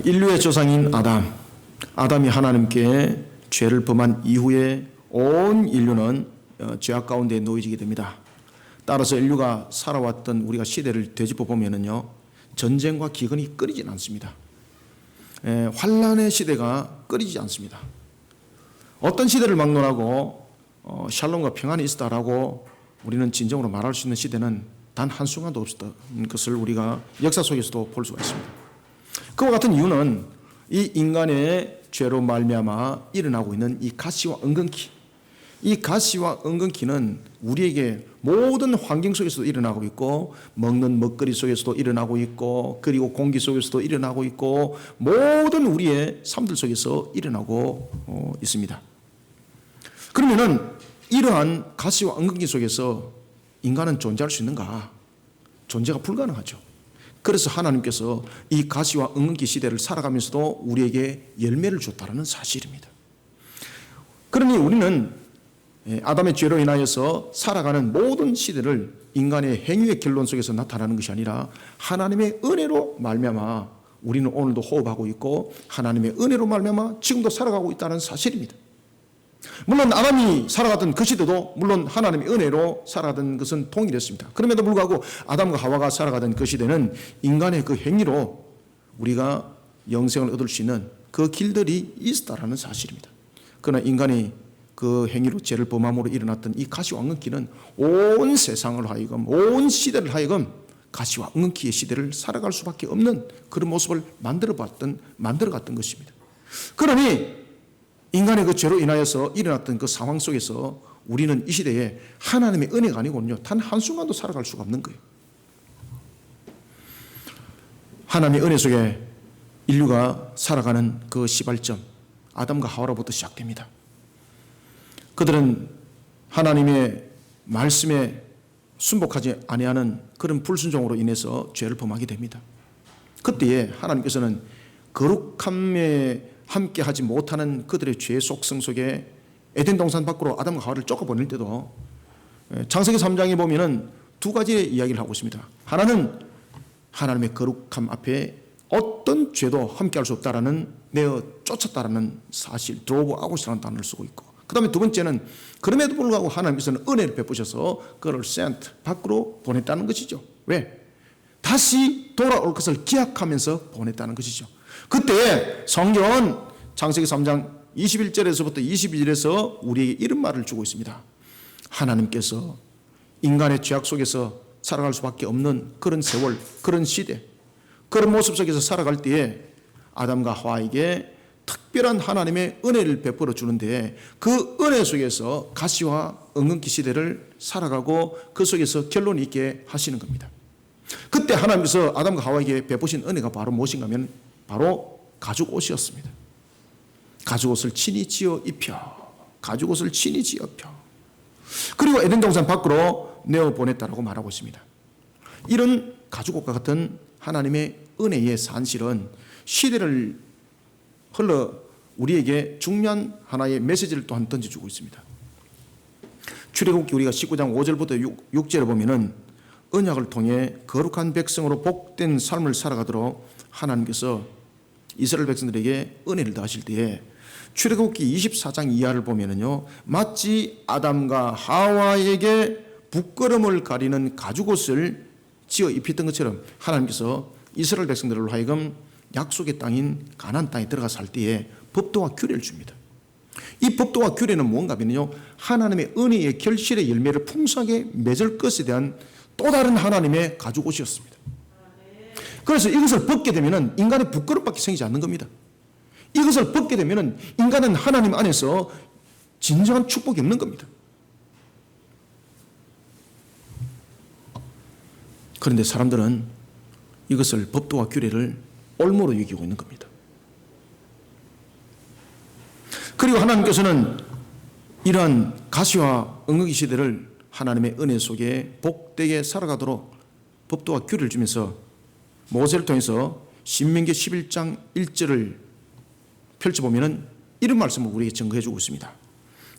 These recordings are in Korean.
인류의 조상인 아담이 하나님께 죄를 범한 이후에 온 인류는 죄악 가운데 놓여지게 됩니다. 따라서 인류가 살아왔던 우리가 시대를 되짚어 보면은요, 전쟁과 기근이 끊이지 않습니다. 환란의 시대가 끊이지 않습니다. 어떤 시대를 막론하고 샬롬과 평안이 있었다라고 우리는 진정으로 말할 수 있는 시대는 단 한순간도 없었던 것을 우리가 역사 속에서도 볼 수가 있습니다. 그와 같은 이유는 이 인간의 죄로 말미암아 일어나고 있는 이 가시와 은근키, 이 가시와 은근키는 우리에게 모든 환경 속에서도 일어나고 있고, 먹는 먹거리 속에서도 일어나고 있고, 그리고 공기 속에서도 일어나고 있고, 모든 우리의 삶들 속에서 일어나고 있습니다. 그러면은 이러한 가시와 은근키 속에서 인간은 존재할 수 있는가? 존재가 불가능하죠. 그래서 하나님께서 이 가시와 은근키 시대를 살아가면서도 우리에게 열매를 줬다는 사실입니다. 그러니 우리는 아담의 죄로 인하여서 살아가는 모든 시대를 인간의 행위의 결론 속에서 나타나는 것이 아니라 하나님의 은혜로 말미암아 우리는 오늘도 호흡하고 있고, 하나님의 은혜로 말미암아 지금도 살아가고 있다는 사실입니다. 물론 아담이 살아가던 그 시대도 물론 하나님의 은혜로 살아가던 것은 동일했습니다. 그럼에도 불구하고 아담과 하와가 살아가던 그 시대는 인간의 그 행위로 우리가 영생을 얻을 수 있는 그 길들이 있었다는 사실입니다. 그러나 인간이 그 행위로 죄를 범함으로 일어났던 이 가시와 은근키는 온 세상을 하여금, 온 시대를 하여금 가시와 은근키의 시대를 살아갈 수밖에 없는 그런 모습을 만들어갔던 것입니다. 그러니 인간의 그 죄로 인하여서 일어났던 그 상황 속에서 우리는 이 시대에 하나님의 은혜가 아니고는요, 단 한순간도 살아갈 수가 없는 거예요. 하나님의 은혜 속에 인류가 살아가는 그 시발점, 아담과 하와로부터 시작됩니다. 그들은 하나님의 말씀에 순복하지 아니하는 그런 불순종으로 인해서 죄를 범하게 됩니다. 그때에 하나님께서는 거룩함에 함께하지 못하는 그들의 죄의 속성 속에 에덴 동산 밖으로 아담과 하와를 쫓아보낼 때도 창세기 3장에 보면은 두 가지의 이야기를 하고 있습니다. 하나는 하나님의 거룩함 앞에 어떤 죄도 함께할 수 없다라는, 내어 쫓았다라는 사실, 드로브 아웃이라는 단어를 쓰고 있고, 그 다음에 두 번째는 그럼에도 불구하고 하나님께서는 은혜를 베푸셔서 그를 센트 밖으로 보냈다는 것이죠. 왜? 다시 돌아올 것을 기약하면서 보냈다는 것이죠. 그때 성경은 창세기 3장 21절에서부터 22절에서 우리에게 이런 말을 주고 있습니다. 하나님께서 인간의 죄악 속에서 살아갈 수밖에 없는 그런 세월, 그런 시대, 그런 모습 속에서 살아갈 때에 아담과 하와에게 특별한 하나님의 은혜를 베풀어 주는데, 그 은혜 속에서 가시와 은근키 시대를 살아가고 그 속에서 결론이 있게 하시는 겁니다. 그때 하나님께서 아담과 하와에게 베푸신 은혜가 바로 무엇인가 하면 바로 가죽옷이었습니다. 가죽옷을 친히 지어 입혀, 가죽옷을 친히 지어 입혀, 그리고 에덴 동산 밖으로 내어 보냈다라고 말하고 있습니다. 이런 가죽옷과 같은 하나님의 은혜의 산실은 시대를 흘러 우리에게 중요한 하나의 메시지를 또한 던져주고 있습니다. 출애굽기 우리가 19장 5절부터 6절에 보면은 언약을 통해 거룩한 백성으로 복된 삶을 살아가도록 하나님께서 이스라엘 백성들에게 은혜를 더하실 때에 출애굽기 24장 이하를 보면은요, 마치 아담과 하와에게 부끄러움을 가리는 가죽옷을 지어 입혔던 것처럼 하나님께서 이스라엘 백성들로 하여금 약속의 땅인 가나안 땅에 들어가 살 때에 법도와 규례를 줍니다. 이 법도와 규례는 뭔가 하면요, 하나님의 은혜의 결실의 열매를 풍성하게 맺을 것에 대한 또 다른 하나님의 가죽옷이었습니다. 그래서 이것을 벗게 되면 인간의 부끄러움밖에 생기지 않는 겁니다. 이것을 벗게 되면 인간은 하나님 안에서 진정한 축복이 없는 겁니다. 그런데 사람들은 이것을, 법도와 규례를 올무로 여기고 있는 겁니다. 그리고 하나님께서는 이러한 가시와 은근키 시대를 하나님의 은혜 속에 복되게 살아가도록 법도와 규례를 주면서 모세를 통해서 신명기 11장 1절을 펼쳐보면 이런 말씀을 우리에게 증거해 주고 있습니다.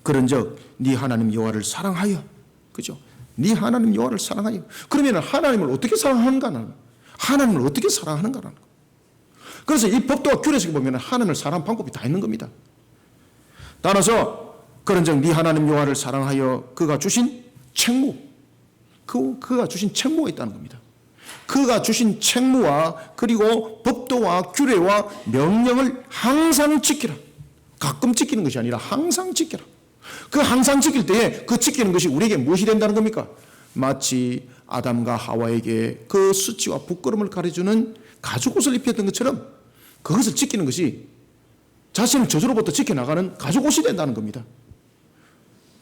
그런즉 네 하나님 여호와를 사랑하여, 그죠? 네 하나님 여호와를 사랑하여. 그러면 하나님을 어떻게 사랑하는가는, 하나님을 어떻게 사랑하는가라는 거. 그래서 이 법도와 규례 속에 보면 하나님을 사랑하는 방법이 다 있는 겁니다. 따라서 그런즉 네 하나님 여호와를 사랑하여 그가 주신 책무, 그가 주신 책무가 있다는 겁니다. 그가 주신 책무와 그리고 법도와 규례와 명령을 항상 지키라. 가끔 지키는 것이 아니라 항상 지키라. 그 항상 지킬 때에 그 지키는 것이 우리에게 무엇이 된다는 겁니까? 마치 아담과 하와에게 그 수치와 부끄러움을 가려주는 가죽옷을 입혔던 것처럼 그것을 지키는 것이 자신을 저주로부터 지켜나가는 가죽옷이 된다는 겁니다.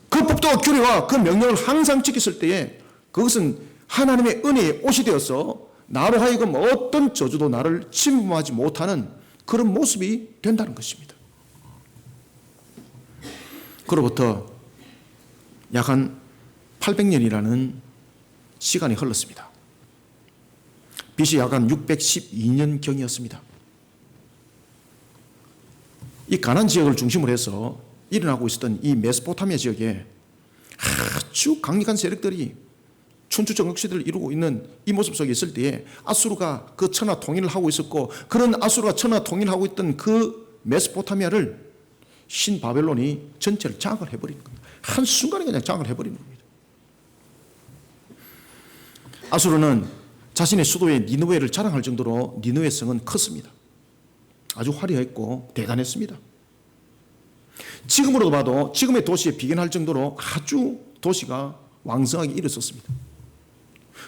그 법도와 규례와 그 명령을 항상 지켰을 때에 그것은 하나님의 은혜의 옷이 되어서 나로 하여금 어떤 저주도 나를 침범하지 못하는 그런 모습이 된다는 것입니다. 그로부터 약 한 800년이라는 시간이 흘렀습니다. BC 약 한 612년경이었습니다. 이 가나안 지역을 중심으로 해서 일어나고 있었던 이 메소포타미아 지역에 아주 강력한 세력들이 춘추전국시대를 이루고 있는 이 모습 속에 있을 때에 아수르가 그 천하 통일을 하고 있었고, 그런 아수르가 천하 통일을 하고 있던 그 메소포타미아를 신바벨론이 전체를 장악을 해버리는 겁니다. 한순간에 그냥 장악을 해버리는 겁니다. 아수르는 자신의 수도의 니느웨를 자랑할 정도로 니느웨 성은 컸습니다. 아주 화려했고 대단했습니다. 지금으로도 봐도 지금의 도시에 비견할 정도로 아주 도시가 왕성하게 일어섰습니다.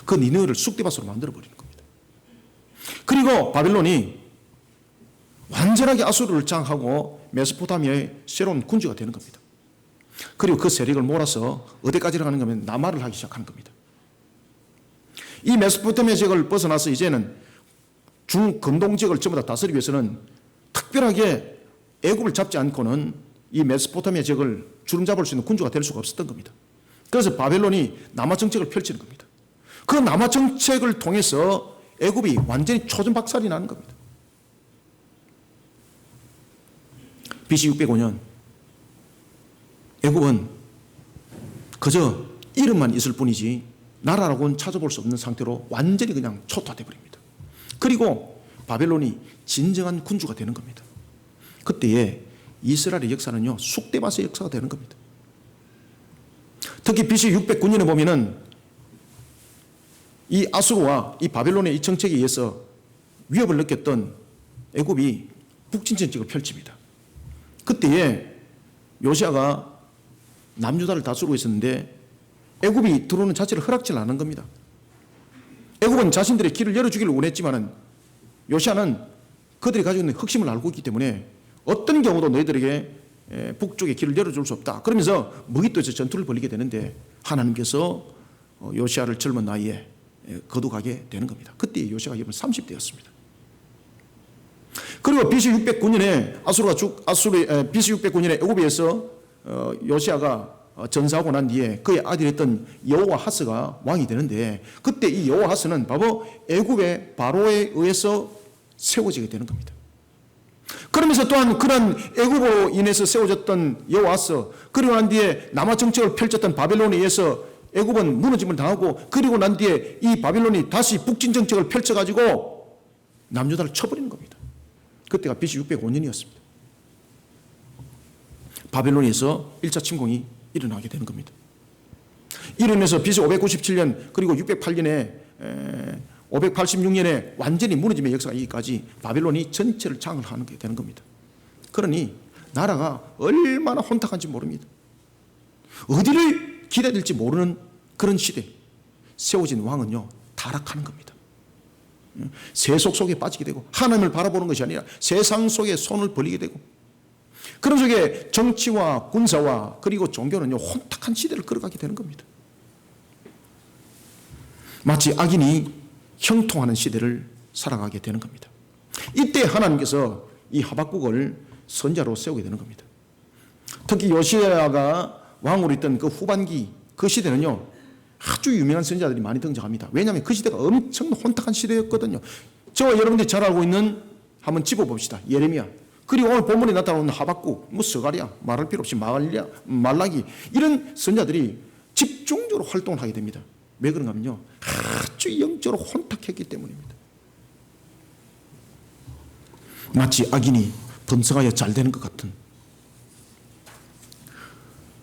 그 니느웨를 쑥대밭으로 만들어버리는 겁니다. 그리고 바벨론이 완전하게 아수르를 장악하고 메소포타미아의 새로운 군주가 되는 겁니다. 그리고 그 세력을 몰아서 어디까지 가는가 하면 남하를 하기 시작하는 겁니다. 이 메소포타미아 지역을 벗어나서 이제는 중근동 지역을 전부 다 다스리기 위해서는 특별하게 애굽을 잡지 않고는 이 메소포타미아 지역을 주름잡을 수 있는 군주가 될 수가 없었던 겁니다. 그래서 바벨론이 남하 정책을 펼치는 겁니다. 그 남하 정책을 통해서 애굽이 완전히 초전박살이 나는 겁니다. BC 605년 애굽은 그저 이름만 있을 뿐이지 나라라고는 찾아볼 수 없는 상태로 완전히 그냥 초토화되어 버립니다. 그리고 바벨론이 진정한 군주가 되는 겁니다. 그때에 이스라엘의 역사는요, 쑥대밭의 역사가 되는 겁니다. 특히 BC 609년에 보면은 이 아수르와 이 바벨론의 이 정책에 의해서 위협을 느꼈던 애굽이 북진 정책을 펼칩니다. 그때에 요시아가 남유다를 다스리고 있었는데 애굽이 들어오는 자체를 허락질 않은 겁니다. 애굽은 자신들의 길을 열어주기를 원했지만은 요시아는 그들이 가지고 있는 흑심을 알고 있기 때문에 어떤 경우도 너희들에게 북쪽에 길을 열어줄 수 없다. 그러면서 무기토에서 전투를 벌이게 되는데 하나님께서 요시아를 젊은 나이에 거두가게 되는 겁니다. 그때 요시아가 30대였습니다. 그리고 BC 609년에 BC 609년에 애굽에서 요시아가 전사하고 난 뒤에 그의 아들이었던 여호와하스가 왕이 되는데 그때 이 여호와하스는 바로 애굽의 바로에 의해서 세워지게 되는 겁니다. 그러면서 또한 그런 애굽으로 인해서 세워졌던 여호와하스, 그리고 난 뒤에 남하 정책을 펼쳤던 바벨론에 의해서 애굽은 무너짐을 당하고, 그리고 난 뒤에 이 바벨론이 다시 북진 정책을 펼쳐가지고 남유다를 쳐버리는 겁니다. 그때가 BC 605년이었습니다. 바벨론에서 1차 침공이 일어나게 되는 겁니다. 이러면서 BC 597년 그리고 608년에 586년에 완전히 무너짐의 역사가 이기까지 바벨론이 전체를 장악하게 되는 겁니다. 그러니 나라가 얼마나 혼탁한지 모릅니다. 어디를 기대될지 모르는 그런 시대, 세워진 왕은요 타락하는 겁니다. 세속 속에 빠지게 되고 하나님을 바라보는 것이 아니라 세상 속에 손을 벌리게 되고, 그런 속에 정치와 군사와 그리고 종교는요 혼탁한 시대를 걸어가게 되는 겁니다. 마치 악인이 형통하는 시대를 살아가게 되는 겁니다. 이때 하나님께서 이 하박국을 선자로 세우게 되는 겁니다. 특히 요시야가 왕으로 있던 그 후반기 그 시대는요 아주 유명한 선지자들이 많이 등장합니다. 왜냐하면 그 시대가 엄청 혼탁한 시대였거든요. 저와 여러분들이 잘 알고 있는 한번 짚어봅시다. 예레미야, 그리고 오늘 본문에 나타나는 하박국, 스가랴, 말할 필요 없이 말라기, 이런 선지자들이 집중적으로 활동을 하게 됩니다. 왜 그런가 하면요 아주 영적으로 혼탁했기 때문입니다. 마치 악인이 번성하여 잘 되는 것 같은.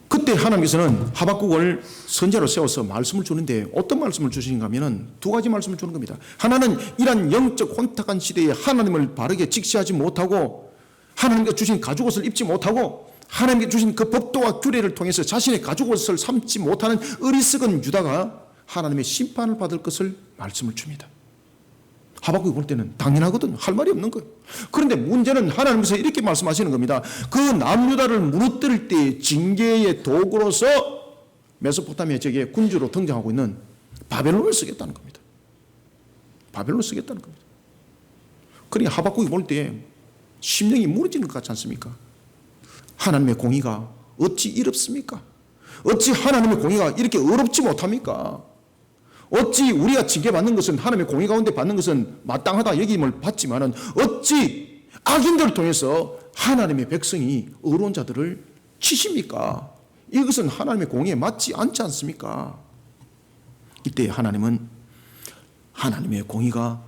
그때 하나님께서는 하박국을 선지자로 세워서 말씀을 주는데 어떤 말씀을 주시는가 하면 두 가지 말씀을 주는 겁니다. 하나는 이런 영적 혼탁한 시대에 하나님을 바르게 직시하지 못하고 하나님께 주신 가죽옷을 입지 못하고 하나님께 주신 그 법도와 규례를 통해서 자신의 가죽옷을 삼지 못하는 어리석은 유다가 하나님의 심판을 받을 것을 말씀을 줍니다. 하박국이 볼 때는 당연하거든. 할 말이 없는 거예요. 그런데 문제는 하나님께서 이렇게 말씀하시는 겁니다. 그 남유다를 무너뜨릴 때 징계의 도구로서 메소포타미아 지역에 군주로 등장하고 있는 바벨론을 쓰겠다는 겁니다. 바벨론을 쓰겠다는 겁니다. 그러니 하박국이 볼 때 심령이 무너지는 것 같지 않습니까? 하나님의 공의가 어찌 이롭습니까? 어찌 하나님의 공의가 이렇게 어렵지 못합니까? 어찌 우리가 징계받는 것은 하나님의 공의 가운데 받는 것은 마땅하다 여김을 받지만은 어찌 악인들을 통해서 하나님의 백성이 의로운 자들을 치십니까? 이것은 하나님의 공의에 맞지 않지 않습니까? 이때 하나님은 하나님의 공의가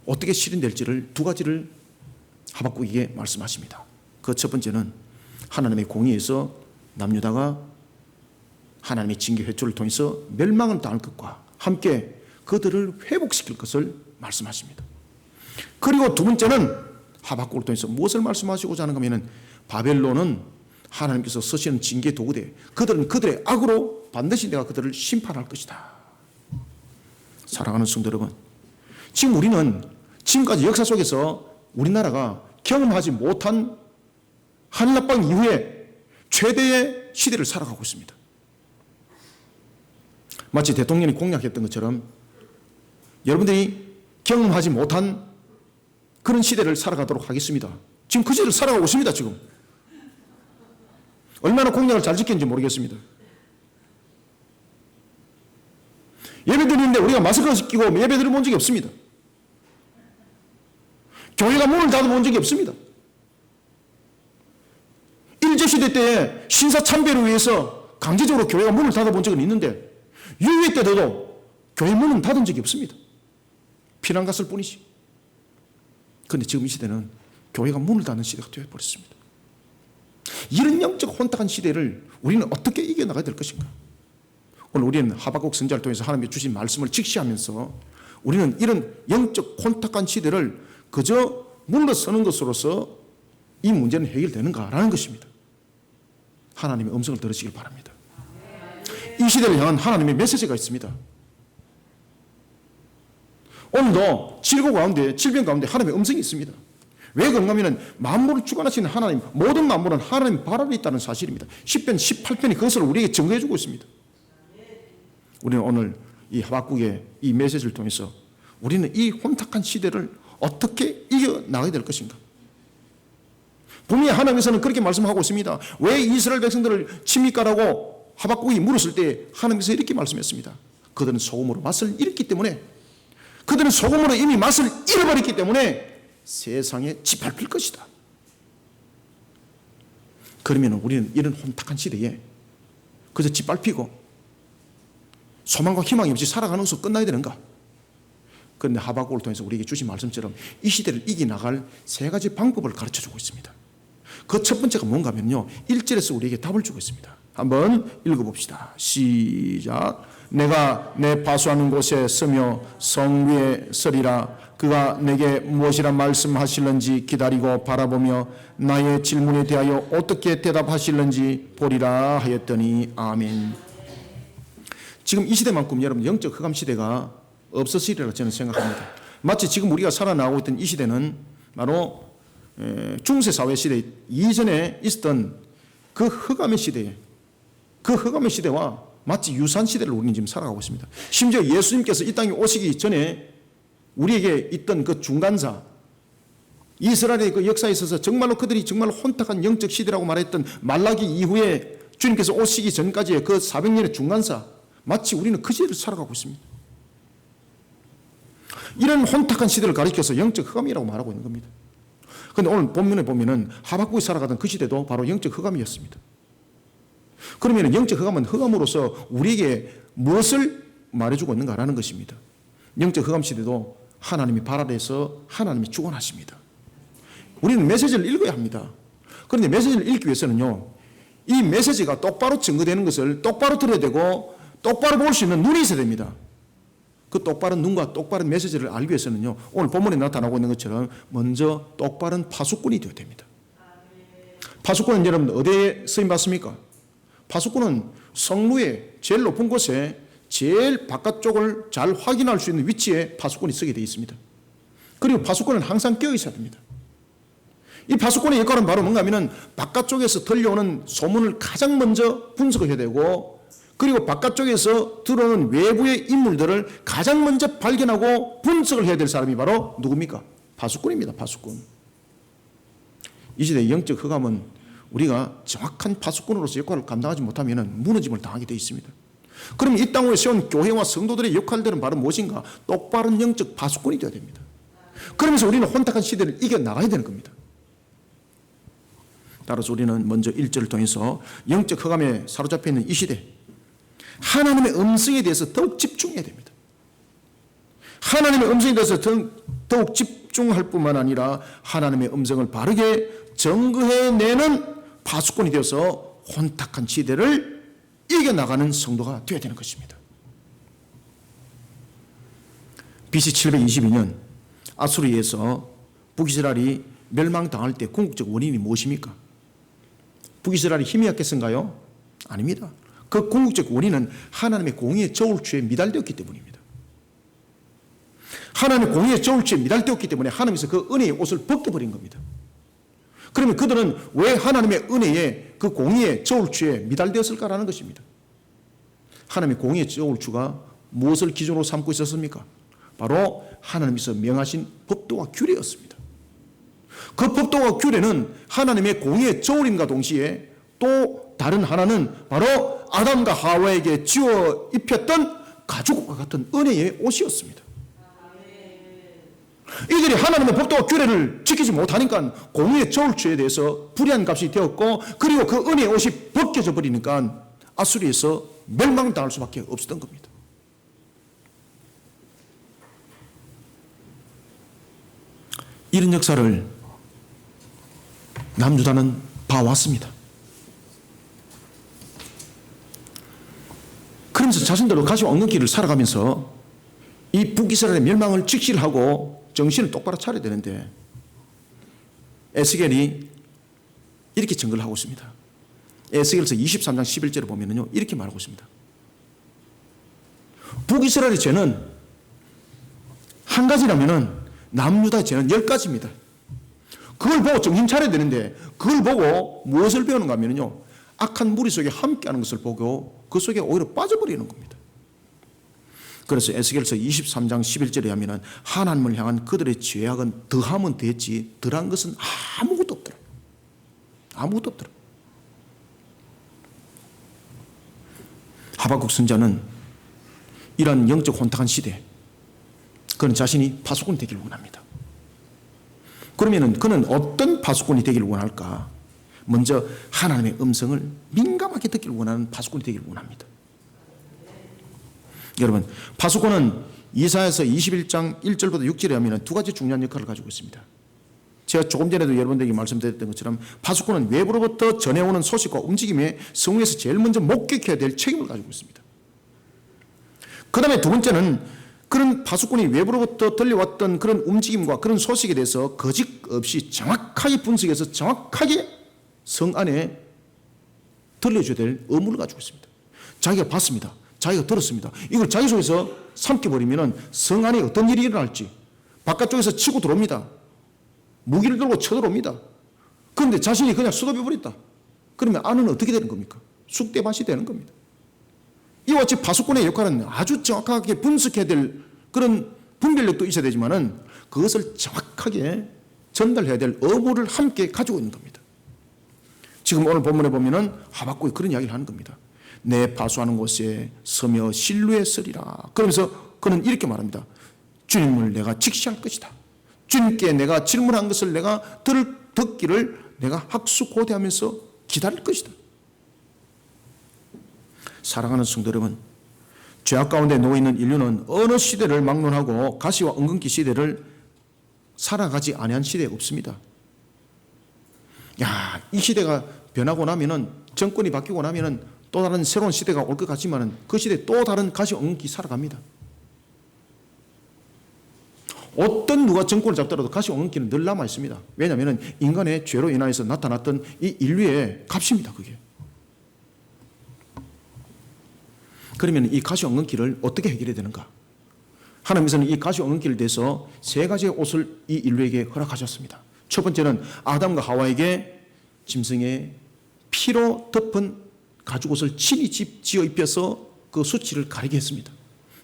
어떻게 실현될지를 두 가지를 하박국에게 말씀하십니다. 그 첫 번째는 하나님의 공의에서 남유다가 하나님의 징계 회초를 통해서 멸망을 당할 것과 함께 그들을 회복시킬 것을 말씀하십니다. 그리고 두 번째는 하박국을 통해서 무엇을 말씀하시고자 하는가 하면 바벨론은 하나님께서 쓰시는 징계 도구대 그들은 그들의 악으로 반드시 내가 그들을 심판할 것이다. 사랑하는 성도 여러분, 지금 우리는 지금까지 역사 속에서 우리나라가 경험하지 못한 한일합방 이후에 최대의 시대를 살아가고 있습니다. 마치 대통령이 공약했던 것처럼 여러분들이 경험하지 못한 그런 시대를 살아가도록 하겠습니다. 지금 그 시대를 살아가고 있습니다. 지금 얼마나 공약을 잘 지켰는지 모르겠습니다. 예배 드리는데 우리가 마스크를 끼고 예배드려 본 적이 없습니다. 교회가 문을 닫아본 적이 없습니다. 일제시대 때 신사참배를 위해서 강제적으로 교회가 문을 닫아본 적은 있는데 유해 때도 교회 문은 닫은 적이 없습니다. 피난 갔을 뿐이지. 그런데 지금 이 시대는 교회가 문을 닫는 시대가 되어버렸습니다. 이런 영적 혼탁한 시대를 우리는 어떻게 이겨나가야 될 것인가? 오늘 우리는 하박국 선지자를 통해서 하나님이 주신 말씀을 직시하면서 우리는 이런 영적 혼탁한 시대를 그저 물러서는 것으로서 이 문제는 해결되는가라는 것입니다. 하나님의 음성을 들으시길 바랍니다. 이 시대를 향한 하나님의 메시지가 있습니다. 오늘도 질고 가운데 질병 가운데 하나님의 음성이 있습니다. 왜 그런가 하면 만물을 주관하시는 하나님, 모든 만물은 하나님 발 아래 있다는 사실입니다. 10편 18편이 그것을 우리에게 증거해 주고 있습니다. 우리는 오늘 이 하박국의 이 메시지를 통해서 우리는 이 혼탁한 시대를 어떻게 이겨나가야 될 것인가? 분명히 하나님께서는 그렇게 말씀하고 있습니다. 왜 이스라엘 백성들을 칩니까라고 하박국이 물었을 때 하나님께서 이렇게 말씀했습니다. 그들은 소금으로 맛을 잃었기 때문에, 그들은 소금으로 이미 맛을 잃어버렸기 때문에 세상에 짓밟힐 것이다. 그러면 우리는 이런 혼탁한 시대에 그저 짓밟히고 소망과 희망이 없이 살아가는 것으로 끝나야 되는가? 그런데 하박국을 통해서 우리에게 주신 말씀처럼 이 시대를 이겨나갈 세 가지 방법을 가르쳐주고 있습니다. 그 첫 번째가 뭔가 하면요, 1절에서 우리에게 답을 주고 있습니다. 한번 읽어봅시다. 시작. 내가 내 파수하는 곳에 서며 성 위에 서리라. 그가 내게 무엇이라 말씀하실는지 기다리고 바라보며 나의 질문에 대하여 어떻게 대답하실는지 보리라 하였더니 아멘. 지금 이 시대만큼 여러분 영적 흑암 시대가 없었으리라 저는 생각합니다. 마치 지금 우리가 살아나가고 있던 이 시대는 바로 중세 사회 시대 이전에 있었던 그 흑암의 시대에, 그 흑암의 시대와 마치 유사한 시대를 우리는 지금 살아가고 있습니다. 심지어 예수님께서 이 땅에 오시기 전에 우리에게 있던 그 중간사, 이스라엘의 그 역사에 있어서 정말로 그들이 정말로 혼탁한 영적 시대라고 말했던 말라기 이후에 주님께서 오시기 전까지의 그 400년의 중간사, 마치 우리는 그 시대를 살아가고 있습니다. 이런 혼탁한 시대를 가리켜서 영적 흑암이라고 말하고 있는 겁니다. 그런데 오늘 본문에 보면은 하박국이 살아가던 그 시대도 바로 영적 흑암이었습니다. 그러면 영적 흑암은 흑암으로서 우리에게 무엇을 말해주고 있는가라는 것입니다. 영적 흑암 시대도 하나님이 발 아래에서 하나님이 주관하십니다. 우리는 메시지를 읽어야 합니다. 그런데 메시지를 읽기 위해서는요, 이 메시지가 똑바로 증거되는 것을 똑바로 들어야 되고 똑바로 볼 수 있는 눈이 있어야 됩니다. 그 똑바른 눈과 똑바른 메시지를 알기 위해서는요, 오늘 본문에 나타나고 있는 것처럼 먼저 똑바른 파수꾼이 되어야 됩니다. 파수꾼은 여러분 어디에 쓰임받습니까? 파수꾼은 성루의 제일 높은 곳에 제일 바깥쪽을 잘 확인할 수 있는 위치에 파수꾼이 서게 되어 있습니다. 그리고 파수꾼은 항상 깨어 있어야 됩니다. 이 파수꾼의 역할은 바로 뭔가 하면은 바깥쪽에서 들려오는 소문을 가장 먼저 분석을 해야 되고, 그리고 바깥쪽에서 들어오는 외부의 인물들을 가장 먼저 발견하고 분석을 해야 될 사람이 바로 누굽니까? 파수꾼입니다. 파수꾼. 이 시대의 영적 흑암은 우리가 정확한 파수꾼으로서 역할을 감당하지 못하면 무너짐을 당하게 되어 있습니다. 그럼 이 땅 위에 세운 교회와 성도들의 역할들은 바로 무엇인가? 똑바른 영적 파수꾼이 되어야 됩니다. 그러면서 우리는 혼탁한 시대를 이겨나가야 되는 겁니다. 따라서 우리는 먼저 1절을 통해서 영적 흑암에 사로잡혀 있는 이 시대, 하나님의 음성에 대해서 더욱 집중해야 됩니다. 하나님의 음성에 대해서 더욱 집중할 뿐만 아니라 하나님의 음성을 바르게 증거해내는 파수꾼이 되어서 혼탁한 시대를 이겨나가는 성도가 되어야 되는 것입니다. BC 722년 아수르에서 북이스라엘이 멸망당할 때 궁극적 원인이 무엇입니까? 북이스라엘이 힘이 약했던가요? 아닙니다. 그 궁극적 원인은 하나님의 공의의 저울추에 미달되었기 때문입니다. 하나님의 공의의 저울추에 미달되었기 때문에 하나님께서 그 은혜의 옷을 벗겨버린 겁니다. 그러면 그들은 왜 하나님의 은혜에 그 공의의 저울추에 미달되었을까라는 것입니다. 하나님의 공의의 저울추가 무엇을 기준으로 삼고 있었습니까? 바로 하나님께서 명하신 법도와 규례였습니다. 그 법도와 규례는 하나님의 공의의 저울임과 동시에 또 다른 하나는 바로 아담과 하와에게 지어 입혔던 가죽과 같은 은혜의 옷이었습니다. 이들이 하나님의 법도와 규례를 지키지 못하니까 공의의 저울추에 대해서 불의한 값이 되었고, 그리고 그 은혜의 옷이 벗겨져 버리니까 아수리에서 멸망당할 수밖에 없었던 겁니다. 이런 역사를 남유다는 봐왔습니다. 그러면서 자신들로 가시와 엉겅퀴를 살아가면서 이 북이스라엘의 멸망을 직시하고 정신을 똑바로 차려야 되는데, 에스겔이 이렇게 증거를 하고 있습니다. 에스겔서 23장 11절을 보면요, 이렇게 말하고 있습니다. 북이스라엘의 죄는 한 가지라면은 남유다의 죄는 10가지입니다. 그걸 보고 정신 차려야 되는데, 그걸 보고 무엇을 배우는가 하면요, 악한 무리 속에 함께하는 것을 보고 그 속에 오히려 빠져버리는 겁니다. 그래서 에스겔서 23장 11절에 하면은 하나님을 향한 그들의 죄악은 더하면 됐지 덜한 것은 아무것도 없더라. 아무것도 없더라. 하박국 선자는 이러한 영적 혼탁한 시대, 그는 자신이 파수꾼이 되기를 원합니다. 그러면은 그는 어떤 파수꾼이 되기를 원할까? 먼저 하나님의 음성을 민감하게 듣기를 원하는 파수꾼이 되기를 원합니다. 여러분, 파수꾼은 이사야서 21장 1절부터 6절에 하면 두 가지 중요한 역할을 가지고 있습니다. 제가 조금 전에도 여러분들에게 말씀드렸던 것처럼 파수꾼은 외부로부터 전해오는 소식과 움직임에 성읍에서 제일 먼저 목격해야 될 책임을 가지고 있습니다. 그 다음에 두 번째는 그런 파수꾼이 외부로부터 들려왔던 그런 움직임과 그런 소식에 대해서 거짓 없이 정확하게 분석해서 정확하게 성 안에 들려줘야 될 의무를 가지고 있습니다. 자기가 봤습니다. 자기가 들었습니다. 이걸 자기 속에서 삼켜버리면 성 안에 어떤 일이 일어날지, 바깥쪽에서 치고 들어옵니다. 무기를 들고 쳐들어옵니다. 그런데 자신이 그냥 수도해버렸다. 그러면 안은 어떻게 되는 겁니까? 쑥대밭이 되는 겁니다. 이와 같이 파수꾼의 역할은 아주 정확하게 분석해야 될 그런 분별력도 있어야 되지만은 그것을 정확하게 전달해야 될 의무를 함께 가지고 있는 겁니다. 지금 오늘 본문에 보면은 하박국이 그런 이야기를 하는 겁니다. 내 파수하는 곳에 서며 신루에 서리라. 그러면서 그는 이렇게 말합니다. 주님을 내가 직시할 것이다. 주님께 내가 질문한 것을 내가 듣기를 내가 학수고대하면서 기다릴 것이다. 사랑하는 성도 여러분, 죄악 가운데 놓여있는 인류는 어느 시대를 막론하고 가시와 엉겅퀴 시대를 살아가지 아니한 시대에 없습니다. 야, 이 시대가 변하고 나면은, 정권이 바뀌고 나면은 또 다른 새로운 시대가 올 것 같지만은 그 시대에 또 다른 가시 엉겅퀴 살아갑니다. 어떤 누가 정권을 잡더라도 가시 엉겅퀴는 늘 남아 있습니다. 왜냐하면 인간의 죄로 인하여서 나타났던 이 인류의 값입니다. 그게. 그러면 이 가시 엉겅퀴를 어떻게 해결해야 되는가? 하나님께서는 이 가시 엉겅퀴를 대해서 세 가지의 옷을 이 인류에게 허락하셨습니다. 첫 번째는 아담과 하와에게 짐승의 피로 덮은 가죽옷을 친히 지어 입혀서 그 수치를 가리게 했습니다.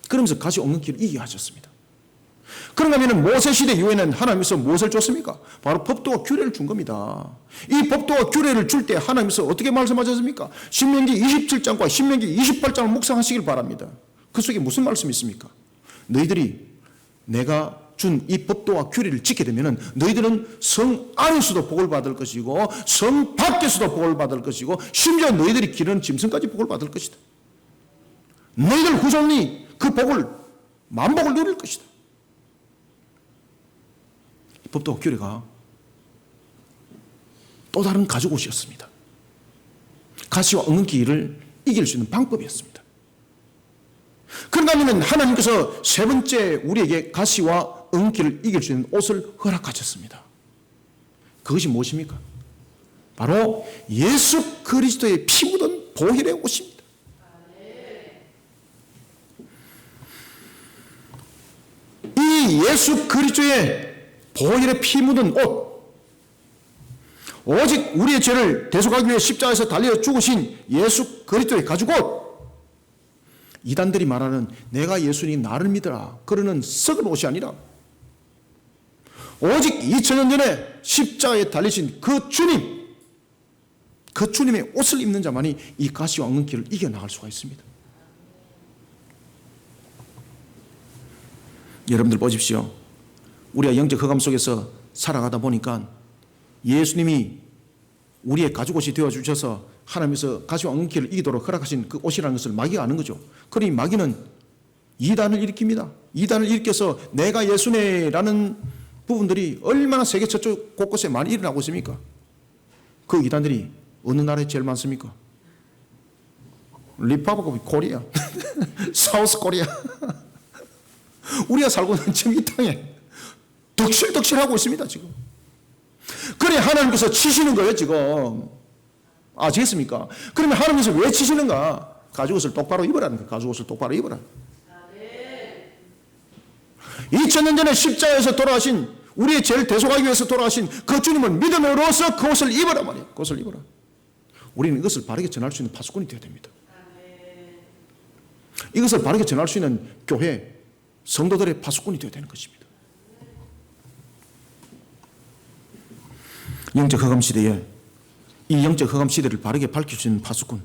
그러면서 가시 엉겅퀴를 이기게 하셨습니다. 그런가 하면 모세 시대 이후에는 하나님께서 무엇을 줬습니까? 바로 법도와 규례를 준 겁니다. 이 법도와 규례를 줄 때 하나님께서 어떻게 말씀하셨습니까? 신명기 27장과 신명기 28장을 묵상하시길 바랍니다. 그 속에 무슨 말씀이 있습니까? 너희들이 내가 준 이 법도와 규례를 지게 되면 너희들은 성 안에서도 복을 받을 것이고 성 밖에서도 복을 받을 것이고 심지어 너희들이 기르는 짐승까지 복을 받을 것이다. 너희들 후손이 그 복을 만복을 누릴 것이다. 이 법도와 규례가 또 다른 가죽옷이었습니다. 가시와 엉겅퀴를 이길 수 있는 방법이었습니다. 그런가 하면 하나님께서 세 번째 우리에게 가시와 엉겅퀴를 이길 수 있는 옷을 허락하셨습니다. 그것이 무엇입니까? 바로 예수 그리스도의 피 묻은 보혈의 옷입니다. 이 예수 그리스도의 보혈의 피 묻은 옷, 오직 우리의 죄를 대속하기 위해 십자가에서 달려 죽으신 예수 그리스도의 가죽옷, 이단들이 말하는 내가 예수님 나를 믿어라 그러는 썩은 옷이 아니라 오직 2000년 전에 십자가에 달리신 그 주님, 그 주님의 옷을 입는 자만이 이 가시와 엉겅퀴를 이겨나갈 수가 있습니다. 여러분들 보십시오. 우리가 영적 흑암 속에서 살아가다 보니까 예수님이 우리의 가죽옷이 되어주셔서 하나님께서 가시와 엉겅퀴를 이기도록 허락하신 그 옷이라는 것을 마귀가 아는 거죠. 그러니 마귀는 이단을 일으킵니다. 이단을 일으켜서 내가 예수네라는 부분들이 얼마나 세계 저쪽 곳곳에 많이 일어나고 있습니까? 그 이단들이 어느 나라에 제일 많습니까? 리퍼블릭 코리아, 사우스 코리아. 우리가 살고 있는 지금 이 땅에 덕실덕실하고 있습니다. 지금. 그래 하나님께서 치시는 거예요 지금. 아시겠습니까? 그러면 하나님께서 왜 치시는가? 가죽옷을 똑바로 입으라는 거예요. 가죽옷을 똑바로 입으라. 2000년 전에 십자가에서 돌아가신, 우리의 죄를 대속하기 위해서 돌아가신 그 주님을 믿음으로써 그 옷을 입으라 말이에요. 그 옷을 입으라. 우리는 이것을 바르게 전할 수 있는 파수꾼이 되어야 됩니다. 이것을 바르게 전할 수 있는 교회, 성도들의 파수꾼이 되어야 되는 것입니다. 영적 흑암 시대에 이 영적 흑암 시대를 바르게 밝힐 수 있는 파수꾼,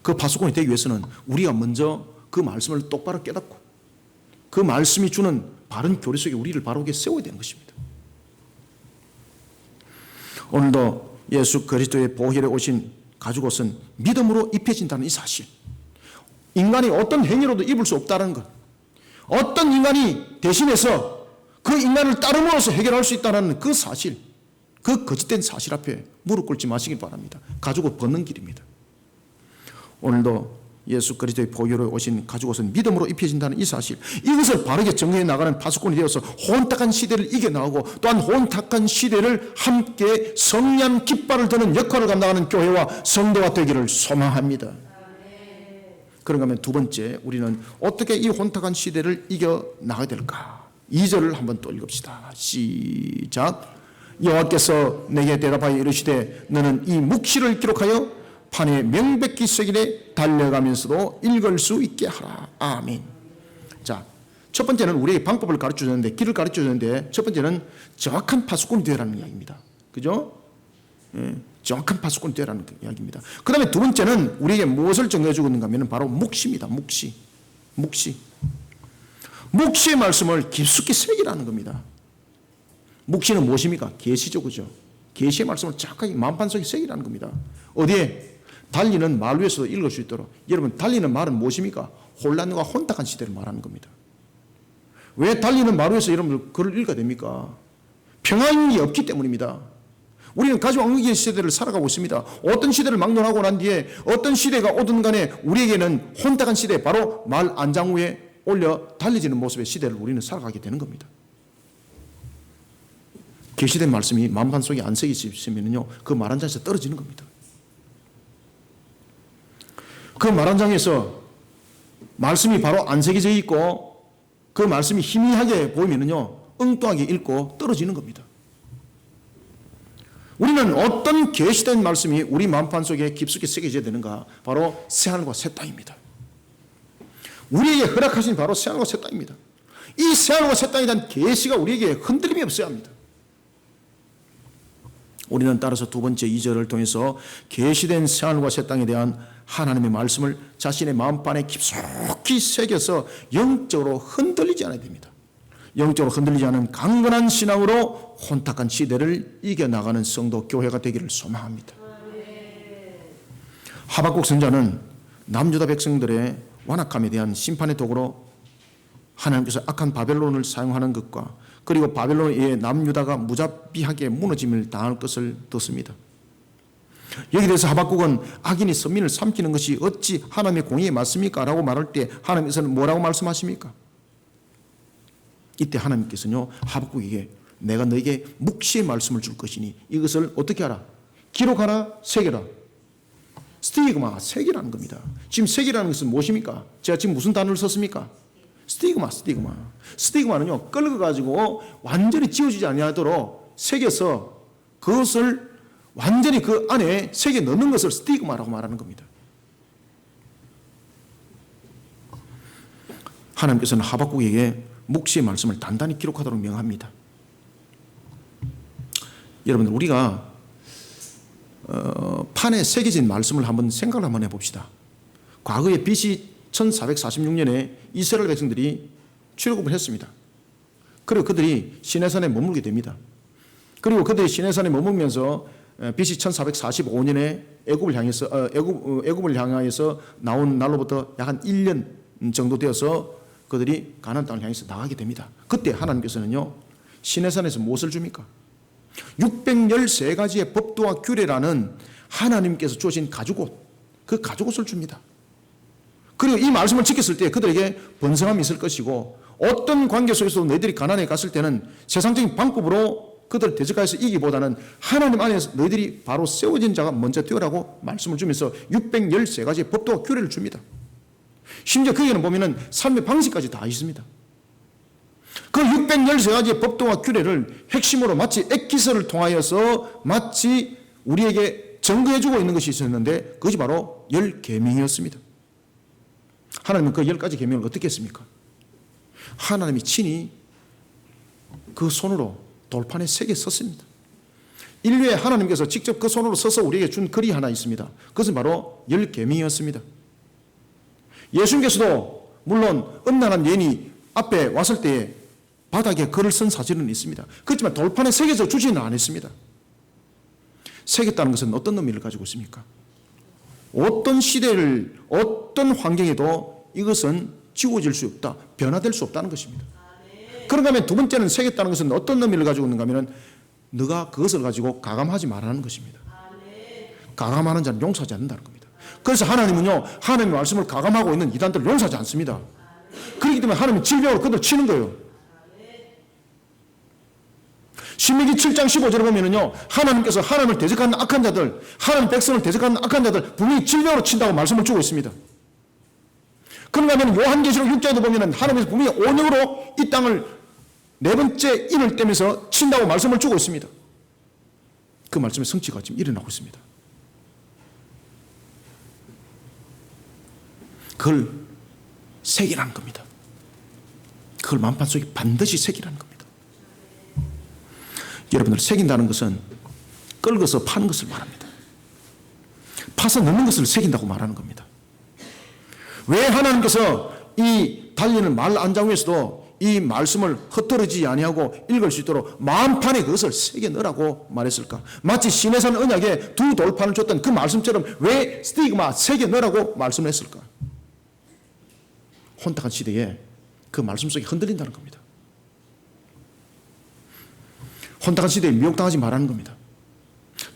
그 파수꾼이 되기 위해서는 우리가 먼저 그 말씀을 똑바로 깨닫고 그 말씀이 주는 바른 교리 속에 우리를 바르게 세워야 되는 것입니다. 오늘도 예수 그리스도의 보혈에 오신 가죽옷은 믿음으로 입혀진다는 이 사실, 인간이 어떤 행위로도 입을 수 없다는 것, 어떤 인간이 대신해서 그 인간을 따름으로써 해결할 수 있다는 그 사실, 그 거짓된 사실 앞에 무릎 꿇지 마시길 바랍니다. 가죽옷 벗는 길입니다. 오늘도 예수 그리스도의 보혈에 오신 가죽옷은 믿음으로 입혀진다는 이 사실, 이것을 바르게 정리해 나가는 파수꾼이 되어서 혼탁한 시대를 이겨나가고 또한 혼탁한 시대를 함께 성령 깃발을 드는 역할을 감당하는 교회와 성도가 되기를 소망합니다. 그런가 하면 두 번째, 우리는 어떻게 이 혼탁한 시대를 이겨나가야 될까? 2절을 한번 또 읽읍시다. 시작. 여호와께서 내게 대답하여 이르시되 너는 이 묵시를 기록하여 판에 명백히 새기되 달려가면서도 읽을 수 있게 하라. 아멘. 자, 첫 번째는 우리에게 방법을 가르쳐 주는데, 길을 가르쳐 주는데, 첫 번째는 정확한 파수꾼이 되라는 이야기입니다. 그죠? 정확한 파수꾼이 되라는 이야기입니다. 그 다음에 두 번째는 우리에게 무엇을 정해 주고 있는가 하면 바로 묵시입니다. 묵시. 묵시의 말씀을 깊숙이 새기라는 겁니다. 묵시는 무엇입니까? 계시죠, 그죠? 계시의 말씀을 정확하게 마음판 속에 새기라는 겁니다. 어디에? 달리는 말 위에서도 읽을 수 있도록. 여러분, 달리는 말은 무엇입니까? 혼란과 혼탁한 시대를 말하는 겁니다. 왜 달리는 말 위에서 여러분들 글을 읽어야 됩니까? 평안이 없기 때문입니다. 우리는 가시황후기의 시대를 살아가고 있습니다. 어떤 시대를 막론하고 난 뒤에 어떤 시대가 오든 간에 우리에게는 혼탁한 시대, 바로 말 안장 위에 올려 달려지는 모습의 시대를 우리는 살아가게 되는 겁니다. 계시된 말씀이 만판 속에 안 새기시면요, 그 말 한 장에서 떨어지는 겁니다. 그 말 한 장에서 말씀이 바로 안 새겨져 있고 그 말씀이 희미하게 보이면요, 엉뚱하게 읽고 떨어지는 겁니다. 우리는 어떤 계시된 말씀이 우리 만판 속에 깊숙이 새겨져야 되는가? 바로 새하늘과 새 땅입니다. 우리에게 허락하신 바로 새하늘과 새 땅입니다. 이 새하늘과 새 땅에 대한 계시가 우리에게 흔들림이 없어야 합니다. 우리는 따라서 두 번째 2절을 통해서 계시된 새하늘과 새 땅에 대한 하나님의 말씀을 자신의 마음판에 깊숙이 새겨서 영적으로 흔들리지 않아야 됩니다. 영적으로 흔들리지 않은 강건한 신앙으로 혼탁한 시대를 이겨나가는 성도 교회가 되기를 소망합니다. 하박국 선자는 남유다 백성들의 완악함에 대한 심판의 도구로 하나님께서 악한 바벨론을 사용하는 것과 그리고 바벨론에 의해 남유다가 무자비하게 무너짐을 당할 것을 듣습니다. 여기에 대해서 하박국은 악인이 선민을 삼키는 것이 어찌 하나님의 공의에 맞습니까? 라고 말할 때 하나님께서는 뭐라고 말씀하십니까? 이때 하나님께서는요, 하박국에게 내가 너에게 묵시의 말씀을 줄 것이니 이것을 어떻게 하라? 기록하라, 새겨라. 스티그마, 새기라는 겁니다. 지금 새기라는 것은 무엇입니까? 제가 지금 무슨 단어를 썼습니까? 스티그마. 스티그마는요, 끓여가지고 완전히 지워지지 아니하도록 새겨서 그것을 완전히 그 안에 새겨 넣는 것을 스티그마라고 말하는 겁니다. 하나님께서는 하박국에게 묵시의 말씀을 단단히 기록하도록 명합니다. 여러분들, 우리가 판에 새겨진 말씀을 한번 생각을 한번 해봅시다. 과거에 BC 1446년에 이스라엘 백성들이 출애굽을 했습니다. 그리고 그들이 시내산에 머물게 됩니다. 그리고 그들이 시내산에 머물면서 BC 1445년에 애굽을 향하여서 나온 날로부터 약 한 1년 정도 되어서 그들이 가나안 땅을 향해서 나가게 됩니다. 그때 하나님께서는요, 시내산에서 무엇을 줍니까? 613가지의 법도와 규례라는 하나님께서 주신 가죽옷, 그 가죽옷을 줍니다. 그리고 이 말씀을 지켰을 때 그들에게 번성함이 있을 것이고, 어떤 관계 속에서도 너희들이 가나안에 갔을 때는 세상적인 방법으로 그들을 대적하여서 이기보다는 하나님 안에서 너희들이 바로 세워진 자가 먼저 되어라고 말씀을 주면서 613가지의 법도와 규례를 줍니다. 심지어 거기에는 보면은 삶의 방식까지 다 있습니다. 그 613가지의 법도와 규례를 핵심으로 마치 엑기스를 통하여서 마치 우리에게 증거해주고 있는 것이 있었는데 그것이 바로 10계명이었습니다. 하나님은 그 10가지 계명을 어떻게 했습니까? 하나님이 친히 그 손으로 돌판에 새겨 썼습니다. 인류에 하나님께서 직접 그 손으로 써서 우리에게 준 글이 하나 있습니다. 그것은 바로 10계명이었습니다. 예수님께서도 물론 음란한 여인이 앞에 왔을 때에 바닥에 글을 쓴 사진은 있습니다. 그렇지만 돌판에 새겨져 주지는 않았습니다. 새겼다는 것은 어떤 의미를 가지고 있습니까? 어떤 시대를 어떤 환경에도 이것은 지워질 수 없다, 변화될 수 없다는 것입니다. 그런가 하면 두 번째는 새겼다는 것은 어떤 의미를 가지고 있는가 하면 너가 그것을 가지고 가감하지 말라는 것입니다. 가감하는 자는 용서하지 않는다는 겁니다. 그래서 하나님은요, 하나님의 말씀을 가감하고 있는 이단들을 용서하지 않습니다. 그렇기 때문에 하나님이 질병으로 그들을 치는 거예요. 신명기 7장 15절에 보면은요, 하나님께서 하나님을 대적하는 악한 자들, 하나님 백성을 대적하는 악한 자들 분명히 질병으로 친다고 말씀을 주고 있습니다. 그런가 하면 요한계시록 6장에도 보면은 하나님께서 분명히 온영으로 이 땅을 네 번째 인을 떼면서 친다고 말씀을 주고 있습니다. 그 말씀의 성취가 지금 일어나고 있습니다. 그걸 새기라는 겁니다. 그걸 만판 속에 반드시 새기라는 겁니다. 여러분들, 새긴다는 것은 긁어서 파는 것을 말합니다. 파서 넣는 것을 새긴다고 말하는 겁니다. 왜 하나님께서 이 달리는 말 안장 위에서도 이 말씀을 흩어지지 아니하고 읽을 수 있도록 마음판에 그것을 새겨 넣으라고 말했을까? 마치 시내산 언약에 두 돌판을 줬던 그 말씀처럼 왜 스티그마 새겨 넣으라고 말씀했을까? 혼탁한 시대에 그 말씀 속에 흔들린다는 겁니다. 혼탁한 시대에 미혹당하지 말라는 겁니다.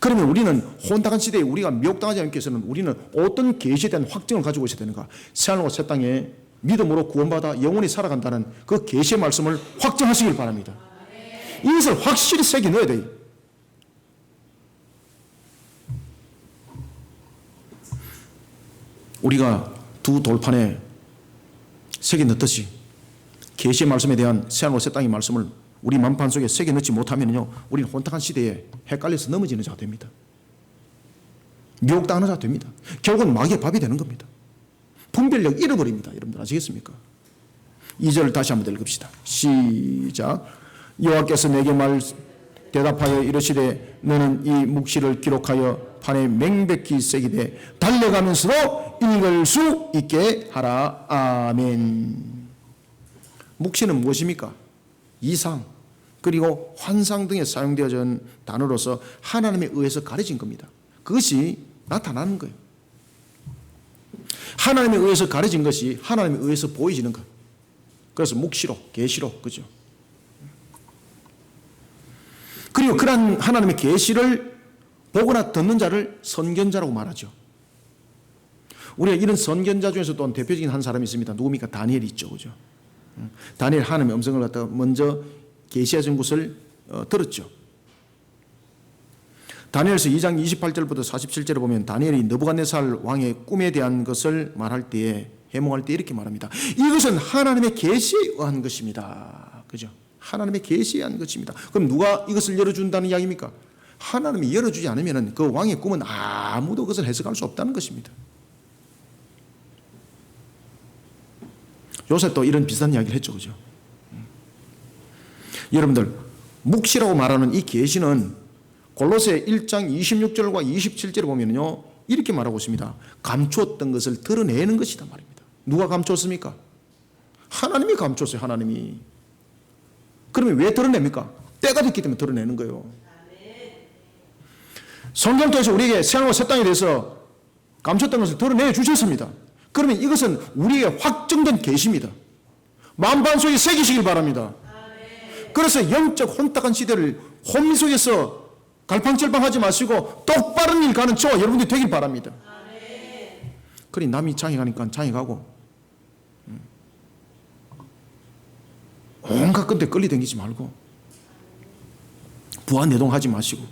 그러면 우리는 혼탁한 시대에 우리가 미혹당하지 않기 위해서는 우리는 어떤 계시에 대한 확증을 가지고 있어야 되는가? 새하늘과 새 땅에 믿음으로 구원받아 영원히 살아간다는 그 계시의 말씀을 확증하시길 바랍니다. 이것을 확실히 새겨 넣어야 돼요. 우리가 두 돌판에 새겨 넣듯이 계시의 말씀에 대한 새하늘과 새 땅의 말씀을 우리 만판 속에 새겨 넣지 못하면요, 우리는 혼탁한 시대에 헷갈려서 넘어지는 자가 됩니다. 미혹당하는 자가 됩니다. 결국은 마귀의 밥이 되는 겁니다. 분별력 잃어버립니다. 여러분들 아시겠습니까? 2절 다시 한번 읽읍시다. 시작. 여호와께서 내게 대답하여 이르시되 너는 이 묵시를 기록하여 판에 명백히 새기되 달려가면서도 읽을 수 있게 하라. 아멘. 묵시는 무엇입니까? 이상 그리고 환상 등에 사용되어진 단어로서 하나님에 의해서 가려진 겁니다. 그것이 나타나는 거예요. 하나님에 의해서 가려진 것이 하나님에 의해서 보여지는 것. 그래서 묵시록, 계시록, 그죠? 그리고 그러한 하나님의 계시를 보거나 듣는 자를 선견자라고 말하죠. 우리가 이런 선견자 중에서 또 대표적인 한 사람이 있습니다. 누굽니까? 다니엘이 있죠, 그죠? 다니엘 하나님의 음성을 갖다가 먼저 계시하신 것을 들었죠. 다니엘서 2장 28절부터 47절에 보면 다니엘이 느부갓네살 왕의 꿈에 대한 것을 말할 때에 해몽할 때 이렇게 말합니다. 이것은 하나님의 계시에 의한 것입니다. 그죠? 하나님의 계시에 의한 것입니다. 그럼 누가 이것을 열어준다는 이야기입니까? 하나님이 열어주지 않으면 그 왕의 꿈은 아무도 그것을 해석할 수 없다는 것입니다. 요새 또 이런 비슷한 이야기를 했죠, 그죠? 여러분들, 묵시라고 말하는 이 계시는 골로새 1장 26절과 27절에 보면요, 이렇게 말하고 있습니다. 감추었던 것을 드러내는 것이다 말입니다. 누가 감추었습니까? 하나님이 감추었어요, 하나님이. 그러면 왜 드러냅니까? 때가 됐기 때문에 드러내는 거예요. 성경 통해서 우리에게 새하늘과 새 땅에 대해서 감췄던 것을 드러내 주셨습니다. 그러면 이것은 우리에게 확정된 계시입니다. 만반 속에 새기시길 바랍니다. 그래서 영적 혼탁한 시대를 혼미 속에서 갈팡질팡하지 마시고 똑바른 일 가는 저와 여러분들이 되길 바랍니다. 그러니 남이 장에 가니까 장에 가고 온갖 건데 끌리다니지 말고 부안내동하지 마시고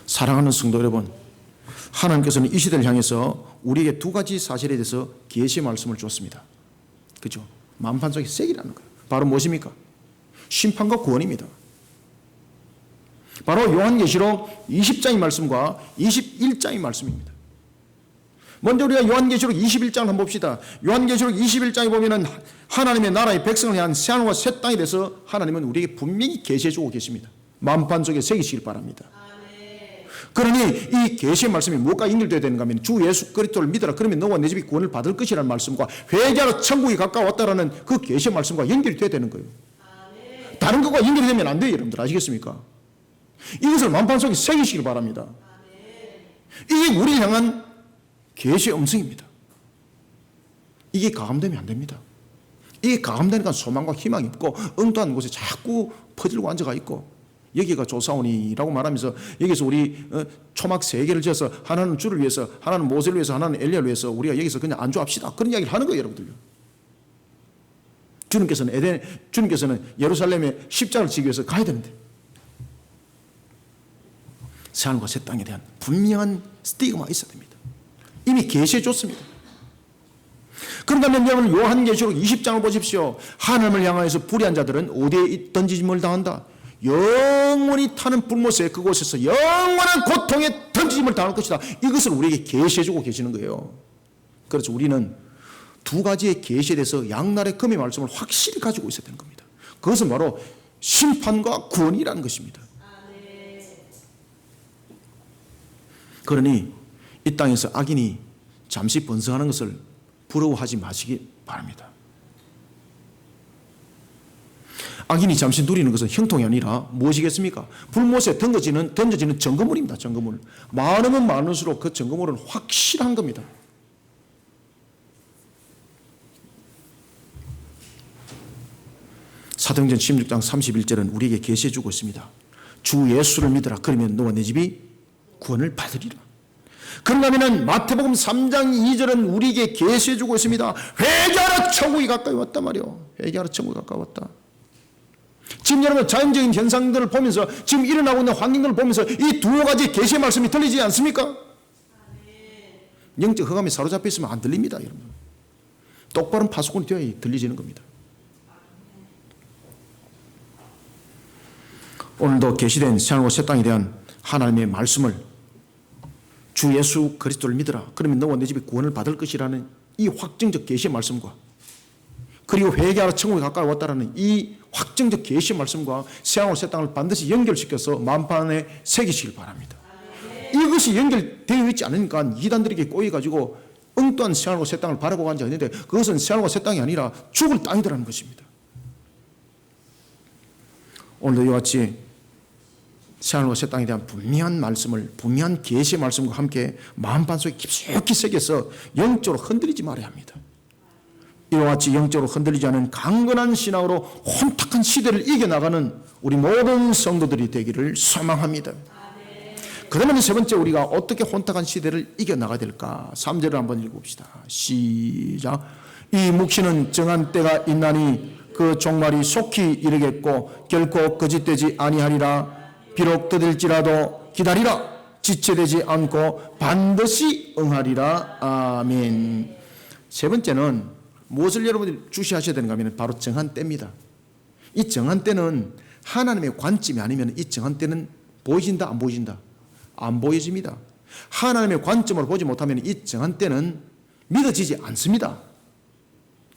사랑하는 성도 여러분, 하나님께서는 이 시대를 향해서 우리에게 두 가지 사실에 대해서 계시의 말씀을 주었습니다. 그죠? 만판 속에 새기라는 거예요. 바로 무엇입니까? 심판과 구원입니다. 바로 요한계시록 20장의 말씀과 21장의 말씀입니다. 먼저 우리가 요한계시록 21장을 한번 봅시다. 요한계시록 21장에 보면은 하나님의 나라의 백성을 향한 새하늘과 새 땅에 대해서 하나님은 우리에게 분명히 계시해주고 계십니다. 만판 속에 새기시길 바랍니다. 그러니 이 계시의 말씀이 무엇과 연결되어야 되는가 하면 주 예수 그리스도를 믿어라. 그러면 너와 내 집이 구원을 받을 것이라는 말씀과 회개하러 천국이 가까웠다라는 그 계시의 말씀과 연결이 되어야 되는 거예요. 다른 것과 연결이 되면 안 돼요. 여러분들 아시겠습니까? 이것을 만판 속에 새기시길 바랍니다. 이게 우리를 향한 계시의 음성입니다. 이게 가감되면 안 됩니다. 이게 가감되니까 소망과 희망이 없고 엉뚱한 곳에 자꾸 퍼들고 앉아가 있고 여기가 조사오니라고 말하면서 여기서 우리 초막 세 개를 지어서 하나는 주를 위해서, 하나는 모세를 위해서, 하나는 엘리야를 위해서 우리가 여기서 그냥 안주합시다. 그런 이야기를 하는 거예요, 여러분들요. 주님께서는 예루살렘에 십자가를 지기 위해서 가야 되는데 새하늘과 새 땅에 대한 분명한 스티그마가 있어야 됩니다. 이미 계시해 줬습니다. 그런다면 여러분 요한계시록 20장을 보십시오. 하나님을 향하여서 불의한 자들은 어디에 던지짐을 당한다? 영원히 타는 불못에 그곳에서 영원한 고통에 던지짐을 당할 것이다. 이것을 우리에게 계시해 주고 계시는 거예요. 그래서 우리는 두 가지의 계시에 대해서 양날의 검의 말씀을 확실히 가지고 있어야 되는 겁니다. 그것은 바로 심판과 구원이라는 것입니다. 그러니 이 땅에서 악인이 잠시 번성하는 것을 부러워하지 마시기 바랍니다. 악인이 잠시 누리는 것은 형통이 아니라 무엇이겠습니까? 불못에 던져지는 점거물입니다. 점거물. 많으면 많을수록 그 점거물은 확실한 겁니다. 사도행전 16장 31절은 우리에게 계시해 주고 있습니다. 주 예수를 믿으라. 그러면 너와 내 집이 구원을 받으리라. 그런가 하면 마태복음 3장 2절은 우리에게 계시해 주고 있습니다. 회개하라, 천국이 가까이 왔다 말이요. 회개하라, 천국이 가까이 왔다. 지금 여러분 자연적인 현상들을 보면서, 지금 일어나고 있는 환경들을 보면서 이 두 가지 계시의 말씀이 들리지 않습니까? 영적 흑암에 사로잡혀 있으면 안 들립니다, 여러분. 똑바른 파수꾼이 되어야 들리지는 겁니다. 오늘도 계시된 새하늘과 새 땅에 대한 하나님의 말씀을, 주 예수 그리스도를 믿으라, 그러면 너와 내 집이 구원을 받을 것이라는 이 확정적 계시의 말씀과, 그리고 회개하라, 천국에 가까이 왔다라는 이 확정적 계시의 말씀과 새하늘과 새 땅을 반드시 연결시켜서 만판에 새기시길 바랍니다. 이것이 연결되어 있지 않으니까 이단들에게 꼬여가지고 엉뚱한 새하늘과 새 땅을 바라보고 앉아 있는데, 그것은 새하늘과 새 땅이 아니라 죽을 땅이더라는 것입니다. 오늘도 이와 같이 새하늘과 새 땅에 대한 분명한 말씀을, 분명한 계시의 말씀과 함께 마음판 속에 깊숙이 새겨서 영적으로 흔들리지 말아야 합니다. 이와 같이 영적으로 흔들리지 않은 강건한 신앙으로 혼탁한 시대를 이겨나가는 우리 모든 성도들이 되기를 소망합니다. 그러면 세 번째, 우리가 어떻게 혼탁한 시대를 이겨나가야 될까? 3절을 한번 읽어봅시다. 시작. 이 묵시는 정한 때가 있나니 그 종말이 속히 이르겠고 결코 거짓되지 아니하리라. 비록 더딜지라도 기다리라. 지체되지 않고 반드시 응하리라. 아멘. 세 번째는 무엇을 여러분들이 주시하셔야 되는가 하면 바로 정한 때입니다. 이 정한 때는 하나님의 관점이 아니면 이 정한 때는 보이진다, 안 보이진다? 안 보여집니다. 하나님의 관점으로 보지 못하면 이 정한 때는 믿어지지 않습니다.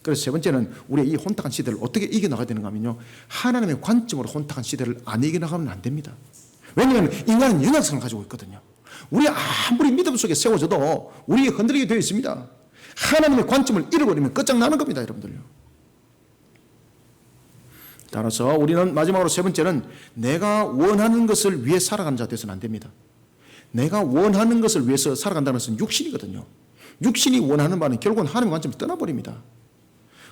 그래서 세 번째는 우리의 이 혼탁한 시대를 어떻게 이겨나가야 되는가 하면요, 하나님의 관점으로 혼탁한 시대를 안 이겨나가면 안 됩니다. 왜냐하면 인간은 연약성을 가지고 있거든요. 우리 아무리 믿음 속에 세워져도 우리에 흔들리게 되어 있습니다. 하나님의 관점을 잃어버리면 끝장나는 겁니다, 여러분들요. 따라서 우리는 마지막으로 세 번째는 내가 원하는 것을 위해 살아가는 자 되어서는 안 됩니다. 내가 원하는 것을 위해서 살아간다는 것은 육신이거든요. 육신이 원하는 바는 결국은 하나님의 관점을 떠나버립니다.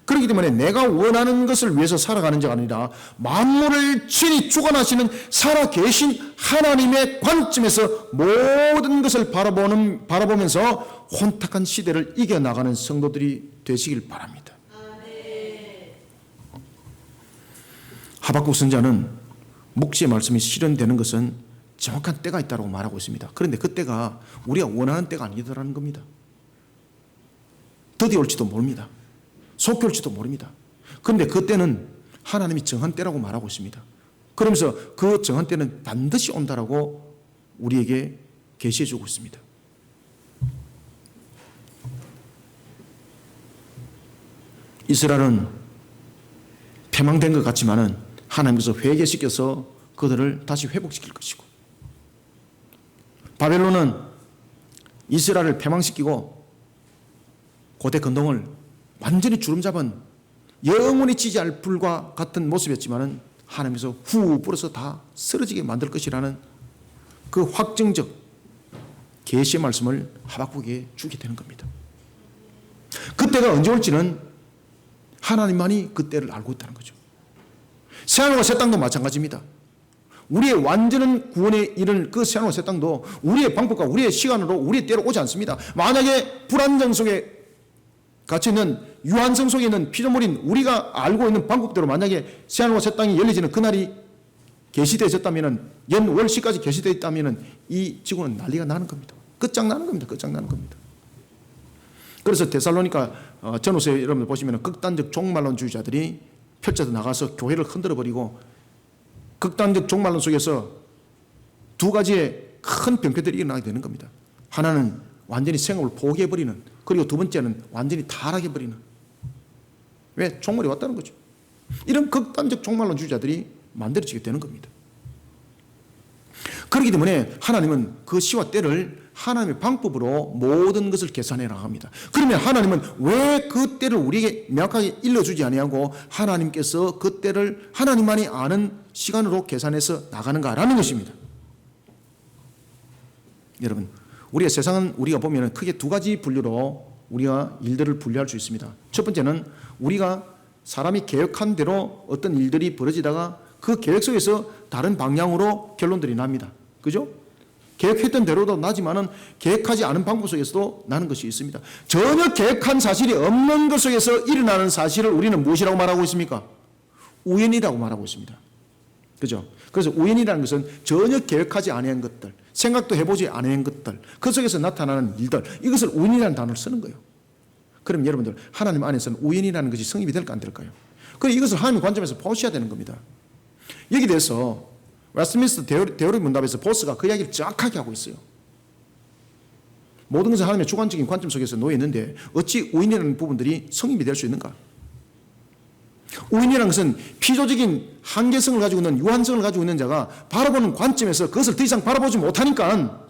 그렇기 때문에 내가 원하는 것을 위해서 살아가는 자가 아니라 만물을 친히 주관하시는 살아계신 하나님의 관점에서 모든 것을 바라보면서 혼탁한 시대를 이겨나가는 성도들이 되시길 바랍니다. 하박국 선지자는 묵시의 말씀이 실현되는 것은 정확한 때가 있다고 말하고 있습니다. 그런데 그 때가 우리가 원하는 때가 아니더라는 겁니다. 더디 올지도 모릅니다. 속히 올지도 모릅니다. 그런데 그 때는 하나님이 정한 때라고 말하고 있습니다. 그러면서 그 정한 때는 반드시 온다라고 우리에게 계시해 주고 있습니다. 이스라엘은 패망된 것 같지만은 하나님께서 회개시켜서 그들을 다시 회복시킬 것이고, 바벨론은 이스라엘을 패망시키고 고대 근동을 완전히 주름잡은 영원히 지지할 불과 같은 모습이었지만은 하나님께서 후 불어서 다 쓰러지게 만들 것이라는 그 확정적 계시의 말씀을 하박국에게 주게 되는 겁니다. 그때가 언제 올지는 하나님만이 그때를 알고 있다는 거죠. 새하늘과 새 땅도 마찬가지입니다. 우리의 완전한 구원에 이르는 그 새하늘과 새 땅도 우리의 방법과 우리의 시간으로 우리의 때로 오지 않습니다. 만약에 불안정 속에 갇혀있는 유한성 속에 있는 피조물인 우리가 알고 있는 방법대로 만약에 새하늘과 새 땅이 열려지는 그날이 계시되어졌다면, 연월시까지 계시되어 있다면 이 지구는 난리가 나는 겁니다. 끝장나는 겁니다. 끝장나는 겁니다. 그래서 데살로니가 전후서에 여러분들 보시면 극단적 종말론주의자들이 펼쳐져 나가서 교회를 흔들어버리고, 극단적 종말론 속에서 두 가지의 큰 병폐들이 일어나게 되는 겁니다. 하나는 완전히 생업을 포기해버리는, 그리고 두 번째는 완전히 타락해버리는. 왜? 종말이 왔다는 거죠. 이런 극단적 종말론주의자들이 만들어지게 되는 겁니다. 그렇기 때문에 하나님은 그 시와 때를 하나님의 방법으로 모든 것을 계산해 나갑니다. 그러면 하나님은 왜 그 때를 우리에게 명확하게 일러주지 아니하고 하나님께서 그 때를 하나님만이 아는 시간으로 계산해서 나가는가라는 것입니다. 여러분, 우리가 세상은 우리가 보면 크게 두 가지 분류로 우리가 일들을 분류할 수 있습니다. 첫 번째는 우리가 사람이 계획한 대로 어떤 일들이 벌어지다가 그 계획 속에서 다른 방향으로 결론들이 납니다. 그죠? 계획했던 대로도 나지만은 계획하지 않은 방법 속에서도 나는 것이 있습니다. 전혀 계획한 사실이 없는 것 속에서 일어나는 사실을 우리는 무엇이라고 말하고 있습니까? 우연이라고 말하고 있습니다. 그죠? 그래서 우연이라는 것은 전혀 계획하지 않은 것들, 생각도 해보지 않은 것들, 그 속에서 나타나는 일들, 이것을 우연이라는 단어를 쓰는 거예요. 그럼 여러분들, 하나님 안에서는 우연이라는 것이 성립이 될까 안 될까요? 그럼 이것을 하나님의 관점에서 보셔야 되는 겁니다. 여기 대해서 웨스트민스터 대오리 문답에서 보스가 그 이야기를 정확하게 하고 있어요. 모든 것은 하나님의 주관적인 관점 속에서 놓여 있는데 어찌 우연이라는 부분들이 성립이 될 수 있는가? 우연이라는 것은 피조적인 한계성을 가지고 있는 유한성을 가지고 있는 자가 바라보는 관점에서 그것을 더 이상 바라보지 못하니까